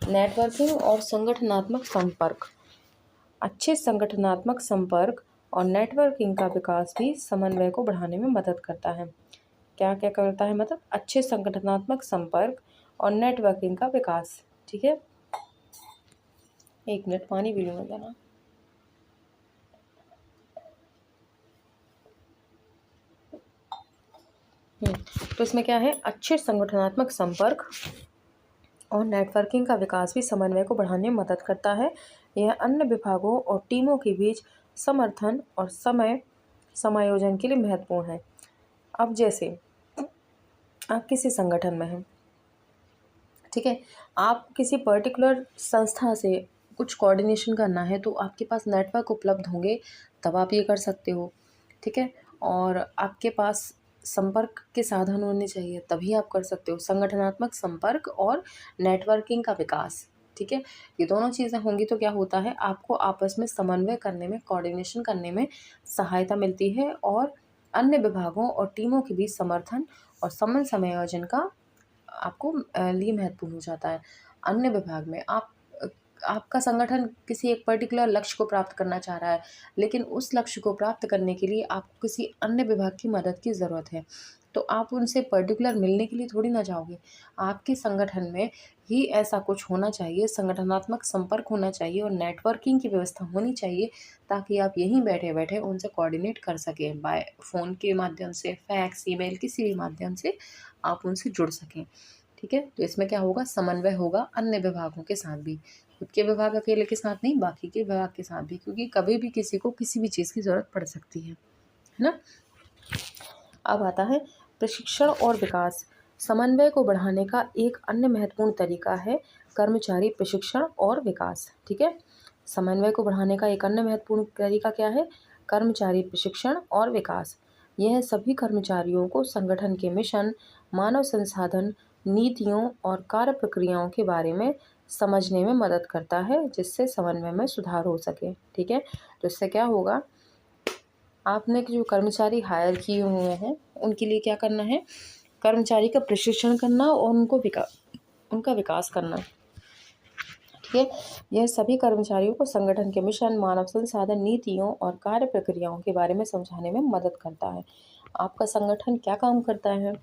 नेटवर्किंग और संगठनात्मक संपर्क। अच्छे संगठनात्मक संपर्क और नेटवर्किंग का विकास भी समन्वय को बढ़ाने में मदद करता है। क्या क्या करता है, मतलब अच्छे संगठनात्मक संपर्क और नेटवर्किंग का विकास। ठीक है। एक मिनट पानी पी लूँगा जरा। तो इसमें क्या है, अच्छे संगठनात्मक संपर्क और नेटवर्किंग का विकास भी समन्वय को बढ़ाने में मदद करता है। यह अन्य विभागों और टीमों के बीच समर्थन और समय समायोजन के लिए महत्वपूर्ण है। अब जैसे आप किसी संगठन में हैं, ठीक है, आप किसी पर्टिकुलर संस्था से कुछ कोऑर्डिनेशन करना है तो आपके पास नेटवर्क उपलब्ध होंगे तब आप ये कर सकते हो। ठीक है। और आपके पास संपर्क के साधन होने चाहिए तभी आप कर सकते हो। संगठनात्मक संपर्क और नेटवर्किंग का विकास। ठीक है। ये दोनों चीज़ें होंगी तो क्या होता है, आपको आपस में समन्वय करने में, कोऑर्डिनेशन करने में सहायता मिलती है और अन्य विभागों और टीमों के बीच समर्थन और समय समायोजन का आपको लिए महत्वपूर्ण हो जाता है। अन्य विभाग में आपका संगठन किसी एक पर्टिकुलर लक्ष्य को प्राप्त करना चाह रहा है, लेकिन उस लक्ष्य को प्राप्त करने के लिए आपको किसी अन्य विभाग की मदद की ज़रूरत है। तो आप उनसे पर्टिकुलर मिलने के लिए थोड़ी ना जाओगे। आपके संगठन में ही ऐसा कुछ होना चाहिए, संगठनात्मक संपर्क होना चाहिए और नेटवर्किंग की व्यवस्था होनी चाहिए, ताकि आप यहीं बैठे-बैठे उनसे कोऑर्डिनेट कर सकें, बाय फ़ोन के माध्यम से, फैक्स, ईमेल, किसी भी माध्यम से आप उनसे जुड़ सकें। ठीक है? तो इसमें क्या होगा, समन्वय होगा अन्य विभागों के साथ भी। खुद के विभाग अकेले के साथ नहीं, बाकी के विभाग के साथ भी, क्योंकि कभी भी किसी को किसी भी चीज़ की ज़रूरत पड़ सकती है ना? अब आता है प्रशिक्षण और विकास। समन्वय को बढ़ाने का एक अन्य महत्वपूर्ण तरीका है कर्मचारी प्रशिक्षण और विकास। ठीक है? समन्वय को बढ़ाने का एक अन्य महत्वपूर्ण तरीका क्या है? कर्मचारी प्रशिक्षण और विकास। यह सभी कर्मचारियों को संगठन के मिशन, मानव संसाधन, नीतियों और कार्य प्रक्रियाओं के बारे में समझने में मदद करता है, जिससे समन्वय में सुधार हो सके। ठीक है? तो इससे क्या होगा, आपने जो कर्मचारी हायर किए हुए हैं उनके लिए क्या करना है, कर्मचारी का प्रशिक्षण करना और उनका विकास करना। ठीक है? यह सभी कर्मचारियों को संगठन के मिशन, मानव संसाधन, नीतियों और कार्य प्रक्रियाओं के बारे में समझाने में मदद करता है। आपका संगठन क्या काम करता है,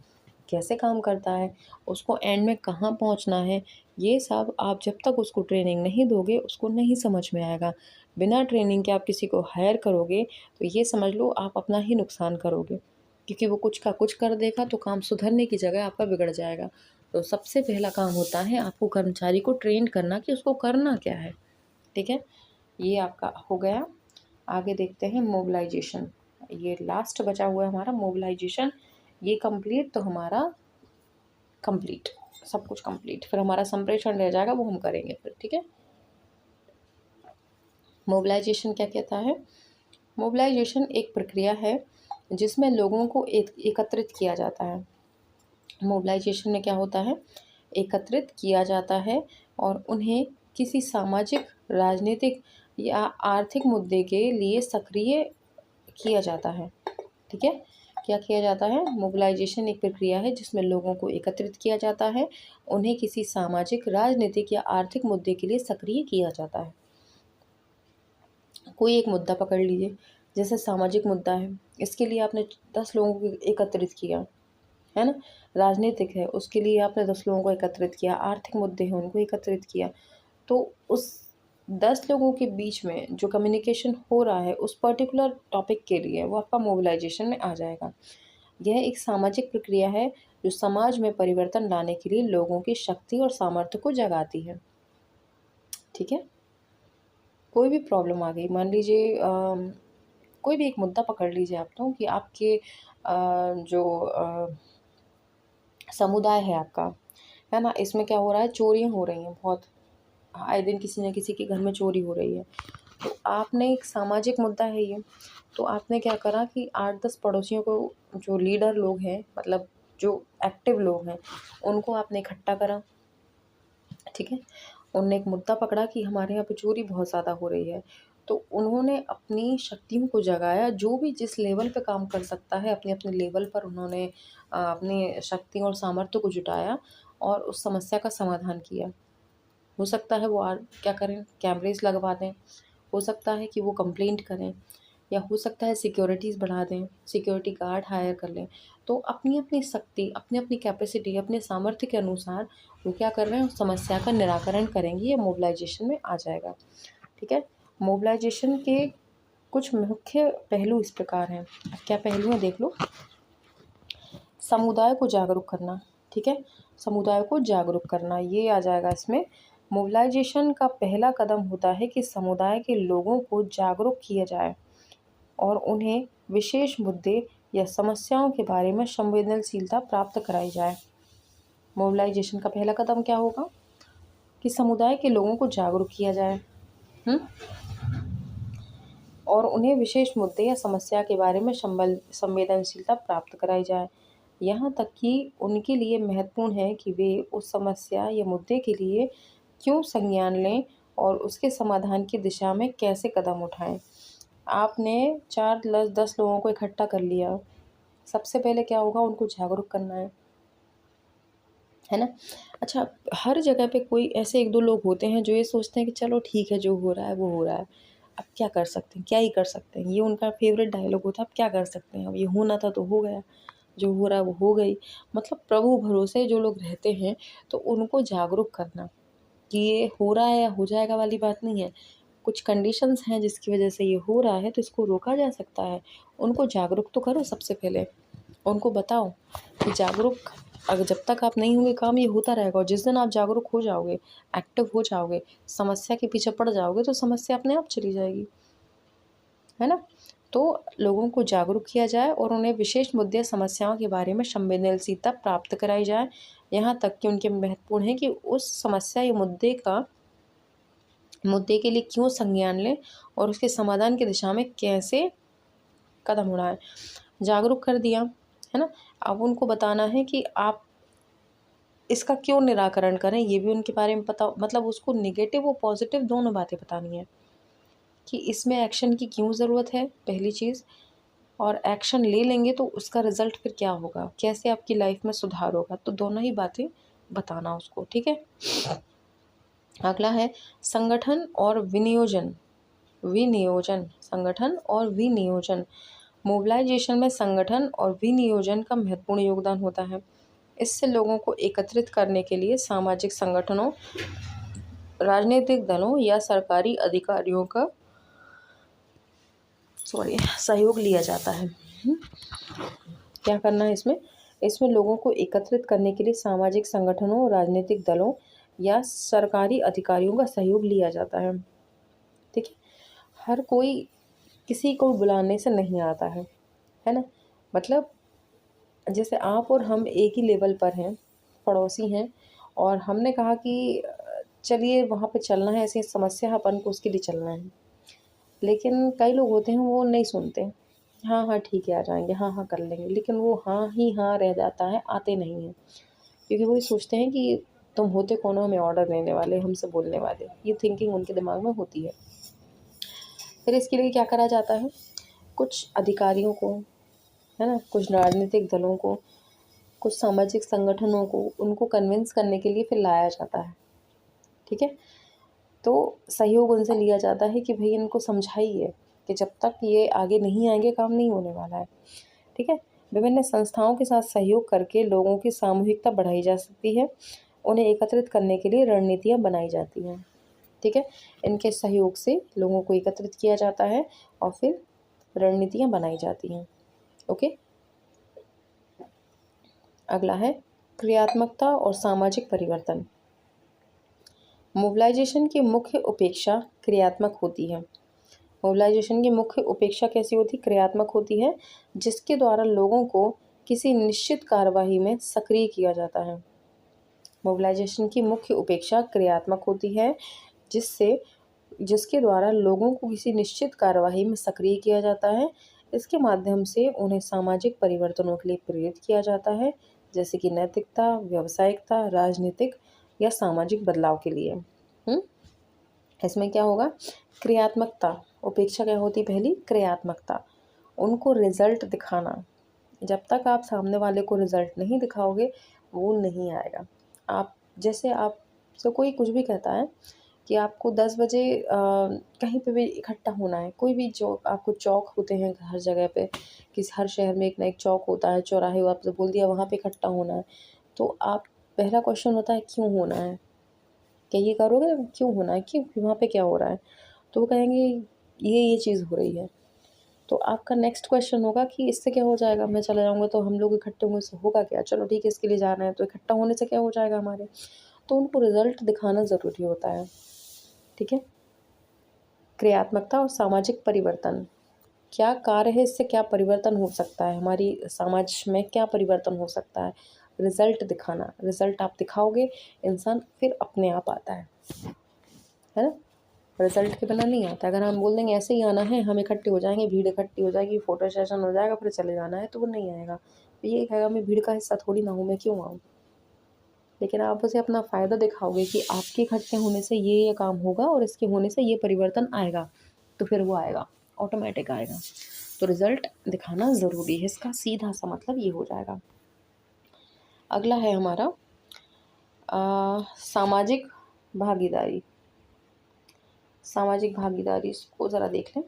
कैसे काम करता है, उसको एंड में कहाँ पहुँचना है, ये सब आप जब तक उसको ट्रेनिंग नहीं दोगे उसको नहीं समझ में आएगा। बिना ट्रेनिंग के आप किसी को हायर करोगे तो ये समझ लो आप अपना ही नुकसान करोगे, क्योंकि वो कुछ का कुछ कर देगा तो काम सुधरने की जगह आपका बिगड़ जाएगा। तो सबसे पहला काम होता है आपको कर्मचारी को ट्रेन करना कि उसको करना क्या है। ठीक है? ये आपका हो गया। आगे देखते हैं मोबिलाइजेशन। ये लास्ट बचा हुआ है हमारा मोबिलाइजेशन। ये कंप्लीट तो हमारा कंप्लीट, सब कुछ कंप्लीट, फिर हमारा संप्रेषण रह जाएगा, वो हम करेंगे फिर। ठीक है? मोबिलाइजेशन क्या कहता है? मोबिलाइजेशन एक प्रक्रिया है जिसमें लोगों को एकत्रित किया जाता है। मोबिलाइजेशन में क्या होता है, एकत्रित किया जाता है और उन्हें किसी सामाजिक, राजनीतिक या आर्थिक मुद्दे के लिए सक्रिय किया जाता है। ठीक है? क्या किया जाता है? मोबिलाइजेशन एक प्रक्रिया है जिसमें लोगों को एकत्रित किया जाता है, उन्हें किसी सामाजिक, राजनीतिक या आर्थिक मुद्दे के लिए सक्रिय किया जाता है। कोई एक मुद्दा पकड़ लीजिए, जैसे सामाजिक मुद्दा है, इसके लिए आपने 10 लोगों को एकत्रित किया, है ना? राजनीतिक है, उसके लिए आपने 10 लोगों को एकत्रित किया, आर्थिक मुद्दे हैं उनको एकत्रित किया। तो उस 10 लोगों के बीच में जो कम्युनिकेशन हो रहा है उस पर्टिकुलर टॉपिक के लिए, वो आपका मोबिलाइजेशन में आ जाएगा। यह एक सामाजिक प्रक्रिया है जो समाज में परिवर्तन लाने के लिए लोगों की शक्ति और सामर्थ्य को जगाती है। ठीक है? कोई भी प्रॉब्लम आ गई, मान लीजिए कोई भी एक मुद्दा पकड़ लीजिए आप, तो कि आपके जो समुदाय है आपका, है ना? इसमें क्या हो रहा है, चोरियाँ हो रही हैं बहुत, आए दिन किसी न किसी के घर में चोरी हो रही है। तो आपने, एक सामाजिक मुद्दा है ये, तो आपने क्या करा कि 8-10 पड़ोसियों को, जो लीडर लोग हैं, मतलब जो एक्टिव लोग हैं, उनको आपने इकट्ठा करा। ठीक है? उनने एक मुद्दा पकड़ा कि हमारे यहाँ पे चोरी बहुत ज़्यादा हो रही है। तो उन्होंने अपनी शक्तियों को जगाया, जो भी जिस लेवल पे काम कर सकता है, अपने-अपने लेवल पर उन्होंने अपनी शक्ति और सामर्थ्य को जुटाया और उस समस्या का समाधान किया। हो सकता है वो क्या करें, कैमरेज़ लगवा दें, हो सकता है कि वो कंप्लेंट करें, या हो सकता है सिक्योरिटीज़ बढ़ा दें, सिक्योरिटी गार्ड हायर कर लें। तो अपनी-अपनी शक्ति, अपनी-अपनी कैपेसिटी, अपने सामर्थ्य के अनुसार वो क्या कर रहे हैं, उस समस्या का निराकरण करेंगे, ये मोबिलाइजेशन में आ जाएगा। ठीक है? मोबिलाइजेशन के कुछ मुख्य पहलू इस प्रकार हैं। क्या पहलू हैं देख लो। समुदाय को जागरूक करना। ठीक है? समुदाय को जागरूक करना, ये आ जाएगा इसमें। मोबिलाइजेशन का पहला कदम होता है कि समुदाय के लोगों को जागरूक किया जाए और उन्हें विशेष मुद्दे या समस्याओं के बारे में संवेदनशीलता प्राप्त कराई जाए। मोबिलाइजेशन का पहला कदम क्या होगा कि समुदाय के लोगों को जागरूक किया जाए, और उन्हें विशेष मुद्दे या समस्या के बारे में संवेदनशीलता प्राप्त कराई जाए। यहाँ तक कि उनके लिए महत्वपूर्ण है कि वे उस समस्या या मुद्दे के लिए क्यों संज्ञान लें और उसके समाधान की दिशा में कैसे कदम उठाएं। आपने 4-10 लोगों को इकट्ठा कर लिया, सबसे पहले क्या होगा, उनको जागरूक करना है ना? अच्छा, हर जगह पे कोई ऐसे 1-2 लोग होते हैं जो ये सोचते हैं कि चलो ठीक है, जो हो रहा है वो हो रहा है, अब क्या कर सकते हैं, क्या ही कर सकते हैं। ये उनका फेवरेट डायलॉग होता है, अब क्या कर सकते हैं, अब ये होना था तो हो गया। जो हो रहा है वो हो गई। मतलब प्रभु भरोसे जो लोग रहते हैं तो उनको जागरूक करना कि ये हो रहा है या हो जाएगा वाली बात नहीं है। कुछ कंडीशंस हैं जिसकी वजह से ये हो रहा है तो इसको रोका जा सकता है। उनको जागरूक तो करो सबसे पहले, उनको बताओ कि जागरूक अगर जब तक आप नहीं होंगे काम ये होता रहेगा, और जिस दिन आप जागरूक हो जाओगे, एक्टिव हो जाओगे, समस्या के पीछे पड़ जाओगे तो समस्या अपने आप चली जाएगी, है ना। तो लोगों को जागरूक किया जाए और उन्हें विशेष मुद्दे समस्याओं के बारे में संवेदनशीलता प्राप्त कराई जाए, यहाँ तक कि उनके महत्वपूर्ण है कि उस समस्या या मुद्दे के लिए क्यों संज्ञान लें और उसके समाधान की दिशा में कैसे कदम उठाएं। जागरूक कर दिया, है ना। अब उनको बताना है कि आप इसका क्यों निराकरण करें, ये भी उनके बारे में पता, मतलब उसको नेगेटिव और पॉजिटिव दोनों बातें बतानी है कि इसमें एक्शन की क्यों ज़रूरत है पहली चीज़, और एक्शन ले लेंगे तो उसका रिज़ल्ट फिर क्या होगा, कैसे आपकी लाइफ में सुधार होगा, तो दोनों ही बातें बताना उसको, ठीक है। अगला है संगठन और विनियोजन। संगठन और विनियोजन। मोबिलाइजेशन में संगठन और विनियोजन का महत्वपूर्ण योगदान होता है। इससे लोगों को एकत्रित करने के लिए सामाजिक संगठनों, राजनीतिक दलों या सरकारी अधिकारियों का सहयोग लिया जाता है। क्या करना है इसमें, इसमें लोगों को एकत्रित करने के लिए सामाजिक संगठनों, राजनीतिक दलों या सरकारी अधिकारियों का सहयोग लिया जाता है, ठीक है। हर कोई किसी को बुलाने से नहीं आता है ना। मतलब जैसे आप और हम एक ही लेवल पर हैं, पड़ोसी हैं, और हमने कहा कि चलिए वहाँ पे चलना है, ऐसी समस्या है अपन को उसके लिए चलना है, लेकिन कई लोग होते हैं वो नहीं सुनते। हाँ हाँ ठीक है आ जाएंगे, हाँ हाँ कर लेंगे, लेकिन वो हाँ ही हाँ रह जाता है, आते नहीं हैं, क्योंकि वो ये सोचते हैं कि तुम होते कौन हो हमें ऑर्डर देने वाले, हमसे बोलने वाले, ये थिंकिंग उनके दिमाग में होती है। फिर इसके लिए क्या करा जाता है, कुछ अधिकारियों को, है ना, कुछ राजनीतिक दलों को, कुछ सामाजिक संगठनों को, उनको कन्विंस करने के लिए फिर लाया जाता है, ठीक है। तो सहयोग उनसे लिया जाता है कि भाई इनको समझाइए कि जब तक ये आगे नहीं आएंगे काम नहीं होने वाला है, ठीक है। विभिन्न संस्थाओं के साथ सहयोग करके लोगों की सामूहिकता बढ़ाई जा सकती है, उन्हें एकत्रित करने के लिए रणनीतियाँ बनाई जाती हैं, ठीक है। इनके सहयोग से लोगों को एकत्रित किया जाता है और फिर रणनीतियाँ बनाई जाती हैं, ओके। अगला है क्रियात्मकता और सामाजिक परिवर्तन। मोबिलाइजेशन की मुख्य उपेक्षा क्रियात्मक होती है। मोबिलाइजेशन की मुख्य उपेक्षा कैसी होती, क्रियात्मक होती है, जिसके द्वारा लोगों को किसी निश्चित कार्यवाही में सक्रिय किया जाता है। मोबिलाइजेशन की मुख्य उपेक्षा क्रियात्मक होती है, जिसके द्वारा लोगों को किसी निश्चित कार्यवाही में सक्रिय किया जाता है। इसके माध्यम से उन्हें सामाजिक परिवर्तनों के लिए प्रेरित किया जाता है, जैसे कि नैतिकता, व्यावसायिकता, राजनीतिक या सामाजिक बदलाव के लिए। इसमें क्या होगा, क्रियात्मकता, उपेक्षा क्या होती, पहली क्रियात्मकता, उनको रिजल्ट दिखाना। जब तक आप सामने वाले को रिजल्ट नहीं दिखाओगे वो नहीं आएगा। आप जैसे आपसे कोई कुछ भी कहता है कि आपको 10 बजे कहीं पे भी इकट्ठा होना है, कोई भी जो आपको चौक होते हैं हर जगह पे, किसी हर शहर में एक ना एक चौक होता है, चौराहे हो, आपसे बोल दिया वहाँ पे इकट्ठा होना है, तो आप पहला क्वेश्चन होता है क्यों होना है, क्या ये करोगे, क्यों होना है, क्यों वहाँ पे क्या हो रहा है, तो वो कहेंगे ये चीज़ हो रही है। तो आपका नेक्स्ट क्वेश्चन होगा कि इससे क्या हो जाएगा, मैं चला जाऊँगा तो हम लोग इकट्ठे होंगे, इससे होगा क्या, चलो ठीक है इसके लिए जाना है, तो इकट्ठा होने से क्या हो जाएगा हमारे, तो उनको रिजल्ट दिखाना ज़रूरी होता है, ठीक है। क्रियात्मकता और सामाजिक परिवर्तन, क्या कार्य है, इससे क्या परिवर्तन हो सकता है, हमारी समाज में क्या परिवर्तन हो सकता है, रिजल्ट दिखाना, रिजल्ट आप दिखाओगे इंसान फिर अपने आप आता है ना। रिजल्ट के बिना नहीं आता। अगर हम बोल देंगे ऐसे ही आना है, हम इकट्ठे हो जाएंगे, भीड़ इकट्ठी हो जाएगी, फोटो सेशन हो जाएगा, फिर चले जाना है, तो वो नहीं आएगा। तो ये कहेगा मैं भीड़ का हिस्सा थोड़ी ना हूँ, मैं क्यों आऊँ। लेकिन आप उसे अपना फ़ायदा दिखाओगे कि आपके इकट्ठे होने से ये काम होगा और इसके होने से ये परिवर्तन आएगा, तो फिर वो आएगा, ऑटोमेटिक आएगा। तो रिजल्ट दिखाना ज़रूरी है, इसका सीधा सा मतलब ये हो जाएगा। अगला है हमारा सामाजिक भागीदारी। सामाजिक भागीदारी, इसको ज़रा देख लें।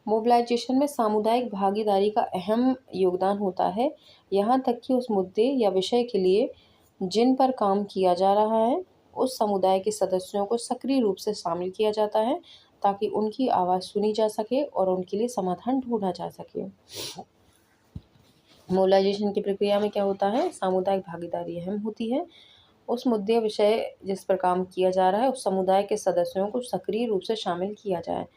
मोबिलाइजेशन में सामुदायिक भागीदारी का अहम योगदान होता है, यहाँ तक कि उस मुद्दे या विषय के लिए जिन पर काम किया जा रहा है, उस समुदाय के सदस्यों को सक्रिय रूप से शामिल किया जाता है, ताकि उनकी आवाज़ सुनी जा सके और उनके लिए समाधान ढूँढा जा सके। मोबिलाइजेशन की प्रक्रिया में क्या होता है? सामुदायिक भागीदारी अहम होती है। उस मुद्दे विषय जिस पर काम किया जा रहा है, उस समुदाय के सदस्यों को सक्रिय रूप से शामिल किया जाए।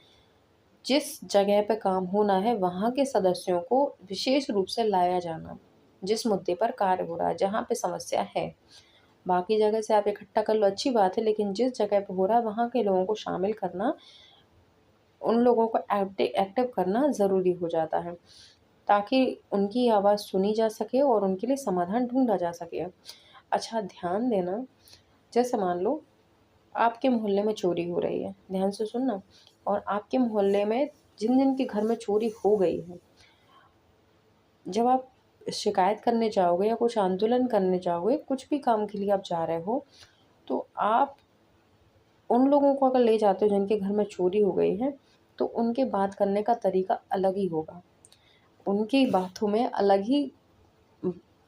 जिस जगह पे काम होना है, वहाँ के सदस्यों को विशेष रूप से लाया जाना। जिस मुद्दे पर कार्य हो रहा है, जहाँ पे समस्या है, बाकी जगह से आप इकट्ठा कर लो, अच्छी बात है, लेकिन जिस जगह पे हो रहा है, वहाँ के लोगों को शामिल करना, उन लोगों को एक्टिव करना ज़रूरी हो जाता है, ताकि उनकी आवाज़ सुनी जा सके और उनके लिए समाधान ढूँढा जा सके। अच्छा, ध्यान देना, जैसे मान लो आपके मोहल्ले में चोरी हो रही है, ध्यान से सुनना, और आपके मोहल्ले में जिन-जिन के घर में चोरी हो गई है, जब आप शिकायत करने जाओगे या कुछ आंदोलन करने जाओगे, कुछ भी काम के लिए आप जा रहे हो, तो आप उन लोगों को अगर ले जाते हो जिनके घर में चोरी हो गई है, तो उनके बात करने का तरीका अलग ही होगा। उनकी बातों में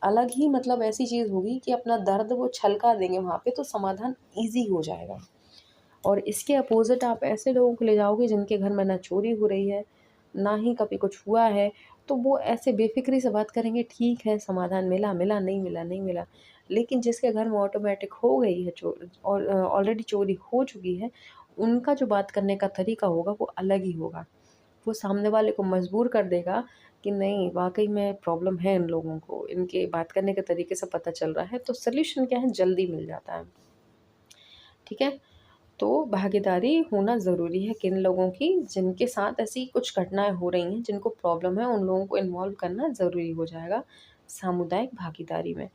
अलग ही मतलब ऐसी चीज़ होगी कि अपना दर्द वो छलका देंगे वहाँ पे, तो समाधान ईज़ी हो जाएगा। और इसके अपोज़िट आप ऐसे लोगों को ले जाओगे जिनके घर में ना चोरी हो रही है, ना ही कभी कुछ हुआ है, तो वो ऐसे बेफ़िक्री से बात करेंगे, ठीक है समाधान मिला, मिला, नहीं मिला, नहीं मिला। लेकिन जिसके घर में ऑटोमेटिक हो गई है चोर और ऑलरेडी चोरी हो चुकी है, उनका जो बात करने का तरीका होगा वो अलग ही होगा। वो सामने वाले को मजबूर कर देगा कि नहीं, वाक़ई में प्रॉब्लम है इन लोगों को, इनके बात करने के तरीके से पता चल रहा है, तो सॉल्यूशन क्या है, जल्दी मिल जाता है। ठीक है? तो भागीदारी होना ज़रूरी है किन लोगों की, जिनके साथ ऐसी कुछ घटनाएँ हो रही हैं, जिनको प्रॉब्लम है, उन लोगों को इन्वॉल्व करना ज़रूरी हो जाएगा सामुदायिक भागीदारी में।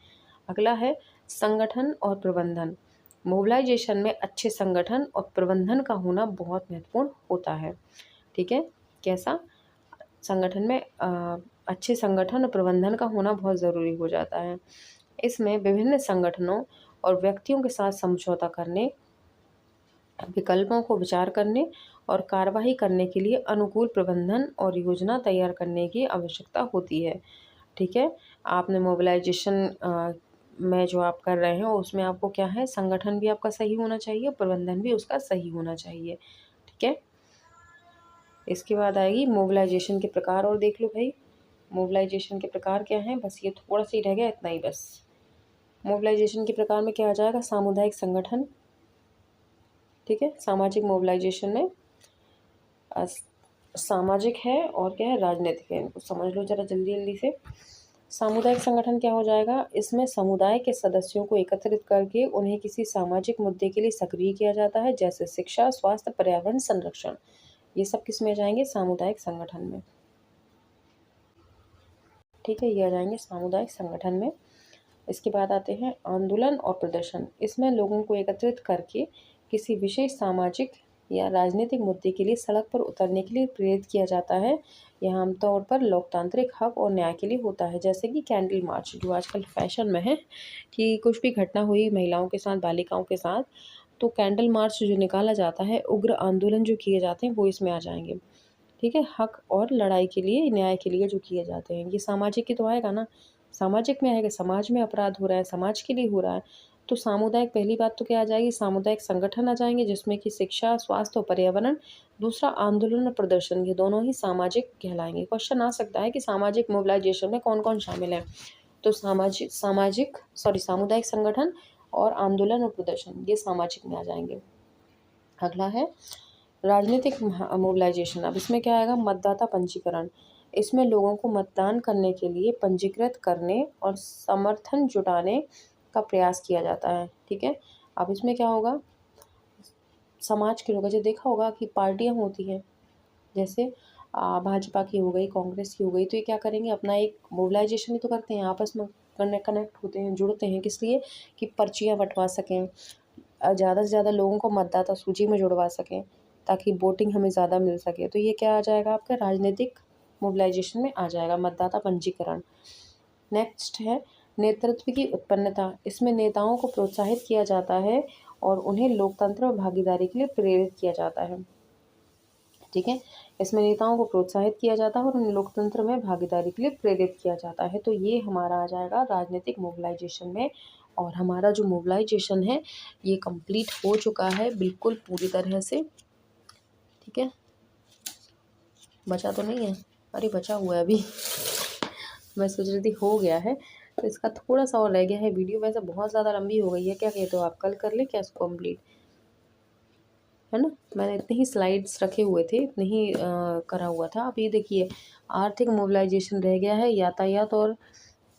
अगला है संगठन और प्रबंधन। मोबिलाइजेशन में अच्छे संगठन और प्रबंधन का होना बहुत महत्वपूर्ण होता है। ठीक है? कैसा? संगठन में अच्छे संगठन और प्रबंधन का होना बहुत ज़रूरी हो जाता है। इसमें विभिन्न संगठनों और व्यक्तियों के साथ समझौता करने, विकल्पों को विचार करने और कार्यवाही करने के लिए अनुकूल प्रबंधन और योजना तैयार करने की आवश्यकता होती है। ठीक है? आपने मोबिलाइजेशन में जो आप कर रहे हैं, उसमें आपको क्या है, संगठन भी आपका सही होना चाहिए, प्रबंधन भी उसका सही होना चाहिए। ठीक है? इसके बाद आएगी मोबिलाइजेशन के प्रकार, और देख लो भाई, मोबिलाइजेशन के प्रकार क्या हैं, बस ये थोड़ा सा ही रह गया, इतना ही बस। मोबिलाइजेशन के प्रकार में क्या आ जाएगा, सामुदायिक संगठन। ठीक है? सामाजिक मोबिलाइजेशन में सामाजिक है और क्या है, राजनीतिक है। इनको समझ लो ज़रा जल्दी जल्दी से। सामुदायिक संगठन क्या हो जाएगा, इसमें समुदाय के सदस्यों को एकत्रित करके उन्हें किसी सामाजिक मुद्दे के लिए सक्रिय किया जाता है, जैसे शिक्षा, स्वास्थ्य, पर्यावरण संरक्षण। ये सब किस में आ जाएंगे, सामुदायिक संगठन में। ठीक है, ये आ जाएंगे सामुदायिक संगठन में। इसके बाद आते हैं आंदोलन और प्रदर्शन। इसमें लोगों को एकत्रित करके किसी विशेष सामाजिक या राजनीतिक मुद्दे के लिए सड़क पर उतरने के लिए प्रेरित किया जाता है। यह आमतौर पर लोकतांत्रिक हक और न्याय के लिए होता है, जैसे कि कैंडल मार्च, जो आजकल फैशन में है कि कुछ भी घटना हुई महिलाओं के साथ, बालिकाओं के साथ, तो कैंडल मार्च जो निकाला जाता है, उग्र आंदोलन जो किए जाते हैं, वो इसमें आ जाएंगे। ठीक है? हक और लड़ाई के लिए, न्याय के लिए जो किए जाते हैं, ये सामाजिक ही तो आएगा ना। सामाजिक में आएगा, समाज में अपराध हो रहा है, समाज के लिए हो रहा है, तो सामुदायिक, पहली बात तो क्या आ जाएगी, सामुदायिक संगठन आ जाएंगे, जिसमें कि शिक्षा, स्वास्थ्य और पर्यावरण। दूसरा आंदोलन और प्रदर्शन, ये दोनों ही सामाजिक कहलाएंगे। क्वेश्चन आ सकता है कि सामाजिक मोबिलाइजेशन में कौन कौन शामिल है, तो सामुदायिक संगठन और आंदोलन और प्रदर्शन, ये सामाजिक में आ जाएंगे। अगला है राजनीतिक मोबिलाइजेशन। अब इसमें क्या आएगा, मतदाता पंजीकरण। इसमें लोगों को मतदान करने के लिए पंजीकृत करने और समर्थन जुटाने का प्रयास किया जाता है। ठीक है? अब इसमें क्या होगा, समाज के लोग, जो देखा होगा कि पार्टियां होती हैं, जैसे भाजपा की हो गई, कांग्रेस की हो गई, तो ये क्या करेंगे, अपना एक मोबिलाइजेशन ही तो करते हैं, आपस में कनेक्ट होते हैं, जुड़ते हैं, किस लिए, कि पर्चियाँ बंटवा सकें, ज़्यादा से ज़्यादा लोगों को मतदाता सूची में जुड़वा सकें, ताकि वोटिंग हमें ज़्यादा मिल सके। तो ये क्या आ जाएगा, आपका राजनीतिक मोबिलाइजेशन में आ जाएगा, मतदाता पंजीकरण। नेक्स्ट है नेतृत्व की उत्पन्नता। इसमें नेताओं को प्रोत्साहित किया जाता है और उन्हें लोकतंत्र और भागीदारी के लिए प्रेरित किया जाता है। ठीक है। इसमें नेताओं को प्रोत्साहित किया जाता है और उन्हें लोकतंत्र में भागीदारी के लिए प्रेरित किया जाता है। तो ये हमारा आ जाएगा राजनीतिक मोबिलाइजेशन में। और हमारा जो मोबिलाइजेशन है ये कंप्लीट हो चुका है बिल्कुल पूरी तरह से। ठीक है, बचा तो नहीं है? अरे बचा हुआ है अभी। मैं सोच रही थी हो गया है, तो इसका थोड़ा सा और रह गया है। वीडियो वैसे बहुत ज़्यादा लंबी हो गई है, क्या कहते हो आप? कल कर ले क्या इसको कंप्लीट, है ना? मैंने इतने ही स्लाइड्स रखे हुए थे, इतने ही करा हुआ था। अब ये देखिए, आर्थिक मोबिलाइजेशन रह गया है, यातायात और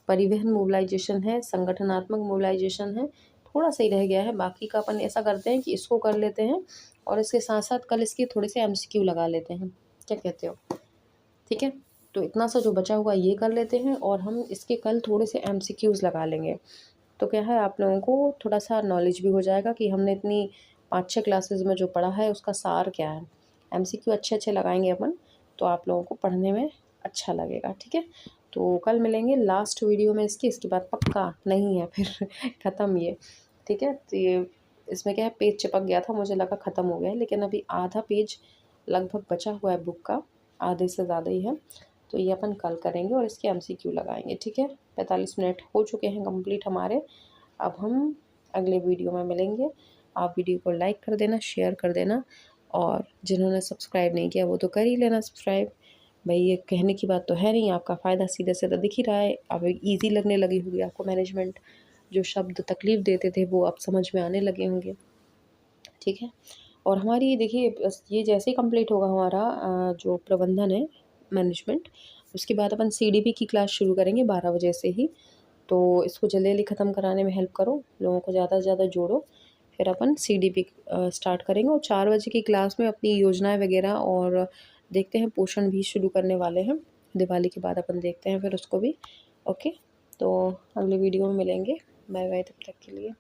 परिवहन मोबिलाइजेशन है, संगठनात्मक मोबिलाइजेशन है, थोड़ा सा ही रह गया है। बाकी का अपन ऐसा करते हैं कि इसको कर लेते हैं और इसके साथ साथ कल इसके थोड़े से एमसीक्यू लगा लेते हैं, क्या कहते हो? ठीक है, तो इतना सा जो बचा हुआ ये कर लेते हैं और हम इसके कल थोड़े से एमसीक्यूज़ लगा लेंगे। तो क्या है, आप लोगों को थोड़ा सा नॉलेज भी हो जाएगा कि हमने इतनी 5-6 क्लासेस में जो पढ़ा है उसका सार क्या है। एमसीक्यू अच्छे अच्छे लगाएंगे अपन, तो आप लोगों को पढ़ने में अच्छा लगेगा। ठीक है, तो कल मिलेंगे लास्ट वीडियो में इसके बाद पक्का नहीं है फिर ख़त्म ये। ठीक है, तो ये इसमें क्या है, पेज चिपक गया था, मुझे लगा ख़त्म हो गया है, लेकिन अभी आधा पेज लगभग बचा हुआ है बुक का, आधे से ज़्यादा ही है। तो ये अपन कल करेंगे और इसके एमसीक्यू लगाएंगे। ठीक है, 45 मिनट हो चुके हैं कंप्लीट हमारे। अब हम अगले वीडियो में मिलेंगे। आप वीडियो को लाइक कर देना, शेयर कर देना, और जिन्होंने सब्सक्राइब नहीं किया वो तो कर ही लेना सब्सक्राइब। भाई ये कहने की बात तो है नहीं, आपका फ़ायदा सीधे सीधा दिख ही रहा है। अब ईज़ी लगने लगी होगी आपको मैनेजमेंट, जो शब्द तकलीफ़ देते थे वो अब समझ में आने लगे होंगे। ठीक है, और हमारी ये देखिए, बस ये जैसे ही कंप्लीट होगा हमारा जो प्रबंधन है, मैनेजमेंट, उसके बाद अपन सीडीपी की क्लास शुरू करेंगे 12 बजे से ही। तो इसको जल्दी जल्दी ख़त्म कराने में हेल्प करो, लोगों को ज़्यादा से ज़्यादा जोड़ो, फिर अपन सीडीपी स्टार्ट करेंगे। और 4 बजे की क्लास में अपनी योजनाएं वगैरह और देखते हैं, पोषण भी शुरू करने वाले हैं दिवाली के बाद, अपन देखते हैं फिर उसको भी। ओके, तो अगले वीडियो में मिलेंगे। बाय बाय तब तक के लिए।